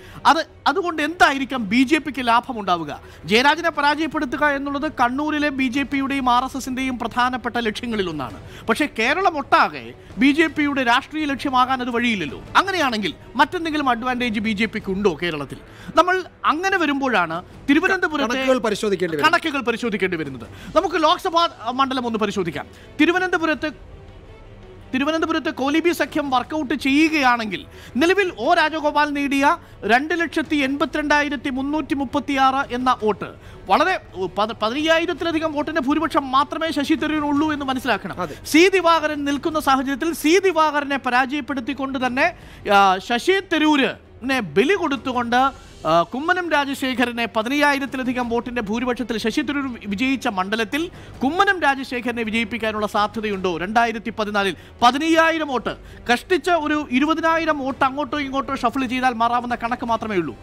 അതുകൊണ്ട് എന്തായിരിക്കാം BJPക്ക് ലാഭമുണ്ടാവുക? ജയരാജനെ പരാജയപ്പെടുത്തുക എന്നുള്ളത് കണ്ണൂരിലെ BJPയുടെയും RSSന്റെയും പ്രധാനപ്പെട്ട ലക്ഷ്യങ്ങളിലൊന്നാണ്. പക്ഷേ കേരളം ഒട്ടാകെ BJPയുടെ രാഷ്ട്രീയ ലക്ഷ്യമാകാൻ അത് വഴിയില്ലല്ലോ. അങ്ങനെയാണെങ്കിൽ മറ്റെന്തെങ്കിലും അഡ്വാൻറ്റേജ് BJPക്ക് ഉണ്ടോ കേരളത്തിൽ? നമ്മൾ അങ്ങനെ വരുമ്പോഴാണ് തിരുവനന്തപുരത്തെ കണക്കുകൾ പരിശോധിക്കേണ്ടി വരുന്നത്. നമുക്ക് ലോക്സഭാ മണ്ഡലം ഒന്ന് പരിശോധിക്കാം. തിരുവനന്തപുരത്ത് കോലിബി സഖ്യം വർക്കൗട്ട് ചെയ്യുകയാണെങ്കിൽ നിലവിൽ O രാജഗോപാൽ നേടിയ 2,82,336 എന്ന വോട്ട് വളരെ 15,000-ലധികം വോട്ടിന്റെ ഭൂരിപക്ഷം മാത്രമേ ശശി തരൂരിനുള്ളൂ എന്ന് മനസ്സിലാക്കണം. സി ദിവാകരൻ നിൽക്കുന്ന സാഹചര്യത്തിൽ സി ദിവാകരനെ പരാജയപ്പെടുത്തിക്കൊണ്ട് തന്നെ ശശി തരൂരിനെ ബലി കൊടുത്തുകൊണ്ട് കുമ്മനം രാജശേഖരനെ 15,000-ലധികം വോട്ടിന്റെ ഭൂരിപക്ഷത്തിൽ ശശി തരൂർ വിജയിച്ച മണ്ഡലത്തിൽ കുമ്മനം രാജശേഖരനെ വിജയിപ്പിക്കാനുള്ള സാധ്യതയുണ്ടോ? 2014 15,000 വോട്ട് കഷ്ടിച്ച ഒരു 20,000 വോട്ട് അങ്ങോട്ടോ ഇങ്ങോട്ടോ ഷഫിൾ ചെയ്താൽ മാറാവുന്ന കണക്ക് മാത്രമേ ഉള്ളൂ.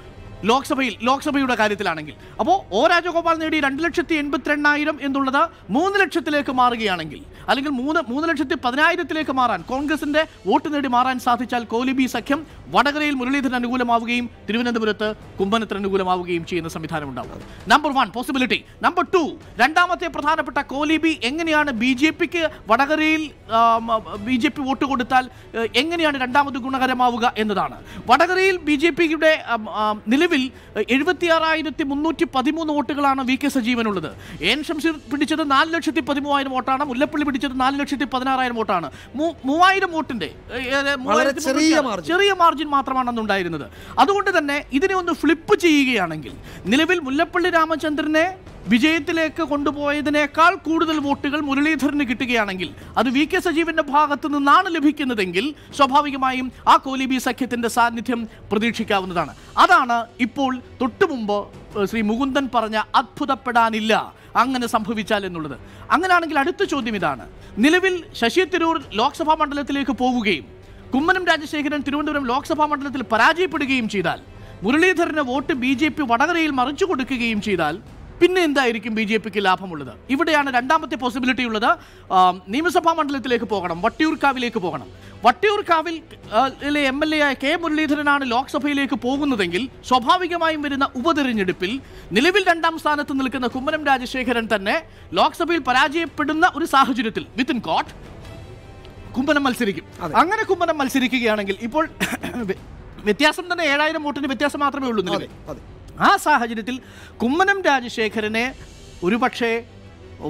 ലോക്സഭയുടെ കാര്യത്തിലാണെങ്കിൽ. അപ്പോൾ ഒ രാജഗോപാൽ നേടി 2,82,000 എന്നുള്ളത് 3 ലക്ഷത്തിലേക്ക് മാറുകയാണെങ്കിൽ, അല്ലെങ്കിൽ 3,10,000 മാറാൻ കോൺഗ്രസിന്റെ വോട്ട് നേടി മാറാൻ സാധിച്ചാൽ കോലി സഖ്യം വടകരയിൽ മുരളീധരൻ അനുകൂലമാവുകയും തിരുവനന്തപുരത്ത് കുമ്മനത്തിന് അനുകൂലമാവുകയും ചെയ്യുന്ന സംവിധാനം ഉണ്ടാവും. Number 1 possibility. നമ്പർ 2, രണ്ടാമത്തെ പ്രധാനപ്പെട്ട കോലി എങ്ങനെയാണ് BJPക്ക് വടകരയിൽ BJP വോട്ട് കൊടുത്താൽ എങ്ങനെയാണ് രണ്ടാമത് ഗുണകരമാവുക എന്നതാണ്. വടകരയിൽ BJPയുടെ നിലവിൽ 76,313 വോട്ടുകളാണ് VK സജീവനുള്ളത്. എൻ ഷംസീർ പിടിച്ചത് 4,13,000 വോട്ടാണ്. മുല്ലപ്പള്ളി പിടിച്ചത് 4,16,000 വോട്ടാണ്. 3,000 വോട്ടിന്റെ ചെറിയ മാർജിൻ മാത്രമാണ് അന്നുണ്ടായിരുന്നത്. അതുകൊണ്ട് തന്നെ ഇതിനെ ഒന്ന് ഫ്ലിപ്പ് ചെയ്യുകയാണെങ്കിൽ നിലവിൽ മുല്ലപ്പള്ളി രാമചന്ദ്രനെ വിജയത്തിലേക്ക് കൊണ്ടുപോയതിനേക്കാൾ കൂടുതൽ വോട്ടുകൾ മുരളീധരന് കിട്ടുകയാണെങ്കിൽ, അത് VK സജീവന്റെ ഭാഗത്തു നിന്നാണ് ലഭിക്കുന്നതെങ്കിൽ സ്വാഭാവികമായും ആ കോലി സഖ്യത്തിന്റെ സാന്നിധ്യം പ്രതീക്ഷിക്കാവുന്നതാണ്. അതാണ് ഇപ്പോൾ തൊട്ടുമുമ്പ് ശ്രീ മുകുന്ദൻ പറഞ്ഞ അത്ഭുതപ്പെടാനില്ല അങ്ങനെ സംഭവിച്ചാൽ എന്നുള്ളത്. അങ്ങനെയാണെങ്കിൽ അടുത്ത ചോദ്യം ഇതാണ്. നിലവിൽ ശശി തരൂർ ലോക്സഭാ മണ്ഡലത്തിലേക്ക് പോവുകയും കുമ്മനം രാജശേഖരൻ തിരുവനന്തപുരം ലോക്സഭാ മണ്ഡലത്തിൽ പരാജയപ്പെടുകയും ചെയ്താൽ, മുരളീധരന് വോട്ട് BJP വടകരയിൽ മറിച്ചു കൊടുക്കുകയും ചെയ്താൽ പിന്നെ എന്തായിരിക്കും BJPക്ക് ലാഭമുള്ളത്? ഇവിടെയാണ് രണ്ടാമത്തെ പോസിബിലിറ്റി ഉള്ളത്. നിയമസഭാ മണ്ഡലത്തിലേക്ക് പോകണം, വട്ടിയൂർക്കാവിലേക്ക് പോകണം. വട്ടിയൂർക്കാവിലെ MLA ആയ K മുരളീധരനാണ് ലോക്സഭയിലേക്ക് പോകുന്നതെങ്കിൽ സ്വാഭാവികമായും വരുന്ന ഉപതെരഞ്ഞെടുപ്പിൽ നിലവിൽ 2ാം സ്ഥാനത്ത് നിൽക്കുന്ന കുമ്മനം രാജശേഖരൻ തന്നെ ലോക്സഭയിൽ പരാജയപ്പെടുന്ന ഒരു സാഹചര്യത്തിൽ വിത്തിൻ കോട്ട് കുമ്മനം മത്സരിക്കും. അങ്ങനെ കുമ്മനം മത്സരിക്കുകയാണെങ്കിൽ ഇപ്പോൾ വ്യത്യാസം തന്നെ 7,000 വോട്ടിന് വ്യത്യാസം മാത്രമേ ഉള്ളൂ നിലവിൽ. ആ സാഹചര്യത്തിൽ കുമ്മനം രാജശേഖരനെ ഒരുപക്ഷെ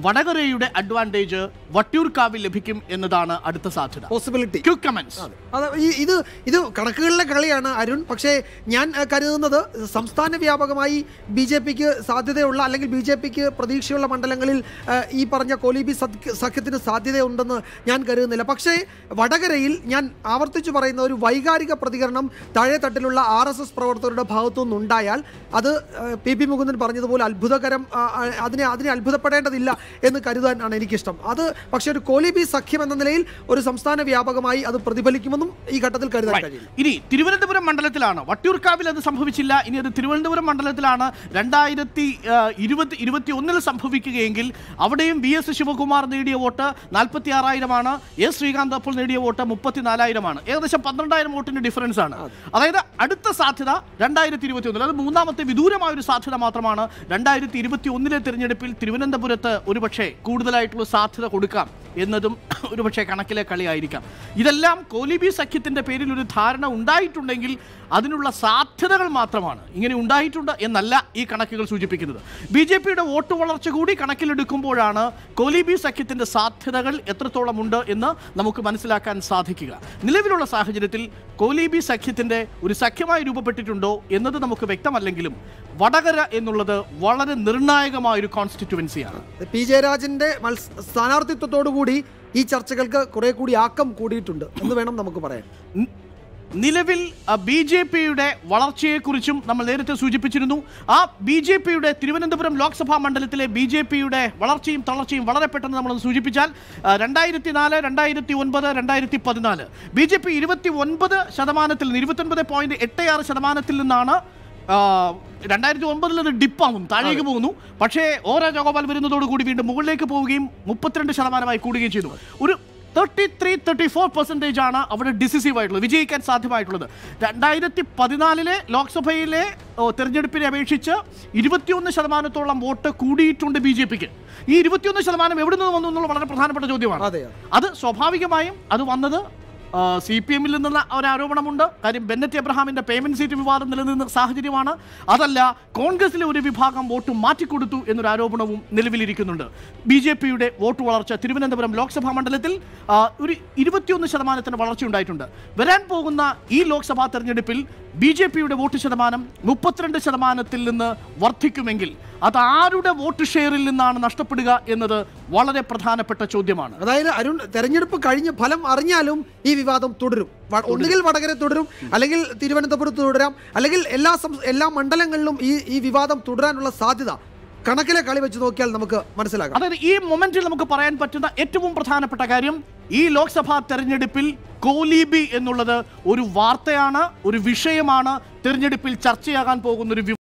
വടകരയുടെ അഡ്വാൻറ്റേജ് വട്ടിയൂർക്കാവിൽ ലഭിക്കും എന്നതാണ് അടുത്ത സാധ്യത. പോസിബിലിറ്റി. Quick comments. ഇത് കണക്കുകളിലെ കളിയാണ് അരുൺ. പക്ഷേ ഞാൻ കരുതുന്നത് സംസ്ഥാന വ്യാപകമായി BJPക്ക് സാധ്യതയുള്ള അല്ലെങ്കിൽ BJPക്ക് പ്രതീക്ഷയുള്ള മണ്ഡലങ്ങളിൽ ഈ പറഞ്ഞ കോലി സഖ്യത്തിന് സാധ്യതയുണ്ടെന്ന് ഞാൻ കരുതുന്നില്ല. പക്ഷേ വടകരയിൽ ഞാൻ ആവർത്തിച്ചു പറയുന്ന ഒരു വൈകാരിക പ്രതികരണം താഴെത്തട്ടിലുള്ള RSS പ്രവർത്തകരുടെ ഭാഗത്തു നിന്നുണ്ടായാൽ അത് PP മുകുന്ദൻ പറഞ്ഞതുപോലെ അത്ഭുതകരം, അതിനെ അത്ഭുതപ്പെടേണ്ടതില്ല എന്ന് കരുതാനാണ് എനിക്കിഷ്ടം. അത് പക്ഷേ ഒരു കോലി സഖ്യം എന്ന നിലയിൽ ഒരു സംസ്ഥാന വ്യാപകമായി അത് പ്രതിഫലിക്കുമെന്നും ഈ ഘട്ടത്തിൽ കരുതാൻ കഴിയില്ല. ഇനി തിരുവനന്തപുരം മണ്ഡലത്തിലാണ്, വട്ടിയൂർക്കാവിൽ അത് സംഭവിച്ചില്ല. ഇനി അത് തിരുവനന്തപുരം മണ്ഡലത്തിലാണ് 2021 സംഭവിക്കുകയെങ്കിൽ അവിടെയും VS ശിവകുമാർ നേടിയ വോട്ട് 46,000 S ശ്രീകാന്ത് അപ്പോൾ നേടിയ വോട്ട് 34,000 ഏകദേശം 12,000 വോട്ടിന്റെ ഡിഫറൻസ് ആണ്. അതായത് അടുത്ത സാധ്യത 2021, അത് മൂന്നാമത്തെ വിദൂരമായ ഒരു സാധ്യത മാത്രമാണ്. 2021 തിരഞ്ഞെടുപ്പിൽ തിരുവനന്തപുരത്ത് ഒരുപക്ഷെ കൂടുതലായിട്ടുള്ള സാധ്യത കൊടുക്കാം എന്നതും ഒരുപക്ഷെ കണക്കിലെ കളിയായിരിക്കാം. ഇതെല്ലാം കോലി സഖ്യത്തിന്റെ പേരിൽ ഒരു ധാരണ ഉണ്ടായിട്ടുണ്ടെങ്കിൽ അതിനുള്ള സാധ്യതകൾ മാത്രമാണ്, ഇങ്ങനെ ഉണ്ടായിട്ടുണ്ട് എന്നല്ല ഈ കണക്കുകൾ സൂചിപ്പിക്കുന്നത്. BJPയുടെ വോട്ട് വളർച്ച കൂടി കണക്കിലെടുക്കുമ്പോഴാണ് കോലി സഖ്യത്തിന്റെ സാധ്യതകൾ എത്രത്തോളം ഉണ്ട് എന്ന് നമുക്ക് മനസ്സിലാക്കാൻ സാധിക്കുക. നിലവിലുള്ള സാഹചര്യത്തിൽ കോലി സഖ്യത്തിന്റെ ഒരു സഖ്യമായി രൂപപ്പെട്ടിട്ടുണ്ടോ എന്നത് നമുക്ക് വ്യക്തമല്ലെങ്കിലും വടകര എന്നുള്ളത് വളരെ നിർണായകമായ ഒരു കോൺസ്റ്റിറ്റ്യുവൻസിയാണ്. P ജയരാജന്റെ സ്ഥാനാർത്ഥിത്വത്തോടുകൂടി ഈ ചർച്ചകൾക്ക് കുറെ കൂടി ആക്കം കൂടിയിട്ടുണ്ട് എന്ന് വേണം നമുക്ക് പറയാൻ. നിലവിൽ BJPയുടെ വളർച്ചയെക്കുറിച്ചും നമ്മൾ നേരത്തെ സൂചിപ്പിച്ചിരുന്നു. ആ BJPയുടെ തിരുവനന്തപുരം ലോക്സഭാ മണ്ഡലത്തിലെ BJPയുടെ വളർച്ചയും തളർച്ചയും വളരെ പെട്ടെന്ന് നമ്മളൊന്ന് സൂചിപ്പിച്ചാൽ 2004, 2009, 2014 BJP 29% 29.86% നിന്നാണ് 2009 അത് ഡിപ്പാവും, താഴേക്ക് പോകുന്നു. പക്ഷേ ഒ രാജഗോപാൽ വരുന്നതോടുകൂടി വീണ്ടും മുകളിലേക്ക് പോവുകയും 32% കൂടുകയും ചെയ്തു. ഒരു 33-34% ആണ് അവിടെ ഡിസിസീവ് ആയിട്ടുള്ളത്, വിജയിക്കാൻ സാധ്യമായിട്ടുള്ളത്. 2014 ലോക്സഭയിലെ തെരഞ്ഞെടുപ്പിനെ അപേക്ഷിച്ച് 21% വോട്ട് കൂടിയിട്ടുണ്ട് BJPക്ക്. ഈ 21% എവിടെ നിന്ന് വന്നു എന്നുള്ള വളരെ പ്രധാനപ്പെട്ട ചോദ്യമാണ്. അത് സ്വാഭാവികമായും അത് വന്നത് CPM-ൽ നിന്നുള്ള ഒരു ആരോപണമുണ്ട്. കാര്യം ബെന്നറ്റ് എബ്രഹാമിന്റെ പേയ്മെന്റ് സീറ്റ് വിവാദം നിലനിന്ന സാഹചര്യമാണ്. അതല്ല, കോൺഗ്രസിലെ ഒരു വിഭാഗം വോട്ട് മാറ്റിക്കൊടുത്തു എന്നൊരു ആരോപണവും നിലവിലിരിക്കുന്നുണ്ട്. BJPയുടെ വോട്ട് വളർച്ച തിരുവനന്തപുരം ലോക്സഭാ മണ്ഡലത്തിൽ ഒരു 21% വളർച്ച ഉണ്ടായിട്ടുണ്ട്. വരാൻ പോകുന്ന ഈ ലോക്സഭാ തെരഞ്ഞെടുപ്പിൽ BJPയുടെ വോട്ട് ശതമാനം 32% നിന്ന് വർദ്ധിക്കുമെങ്കിൽ അത് ആരുടെ വോട്ട് ഷെയറിൽ നിന്നാണ് നഷ്ടപ്പെടുക എന്നത് വളരെ പ്രധാനപ്പെട്ട ചോദ്യമാണ്. അതായത് അരുൺ, തെരഞ്ഞെടുപ്പ് കഴിഞ്ഞ് ഫലം അറിഞ്ഞാലും ഈ വിവാദം തുടരും. ഒന്നുകിൽ വടകര തുടരും, അല്ലെങ്കിൽ തിരുവനന്തപുരത്ത് തുടരാം, അല്ലെങ്കിൽ എല്ലാ മണ്ഡലങ്ങളിലും ഈ വിവാദം തുടരാനുള്ള സാധ്യത കണക്കിലെ കളി വെച്ച് നോക്കിയാൽ നമുക്ക് മനസ്സിലാക്കാം. അതായത് ഈ മൊമെന്റിൽ നമുക്ക് പറയാൻ പറ്റുന്ന ഏറ്റവും പ്രധാനപ്പെട്ട കാര്യം, ഈ ലോക്സഭാ തെരഞ്ഞെടുപ്പിൽ കോലീബി എന്നുള്ളത് ഒരു വാർത്തയാണ്, ഒരു വിഷയമാണ്, തെരഞ്ഞെടുപ്പിൽ ചർച്ചയാകാൻ പോകുന്ന ഒരു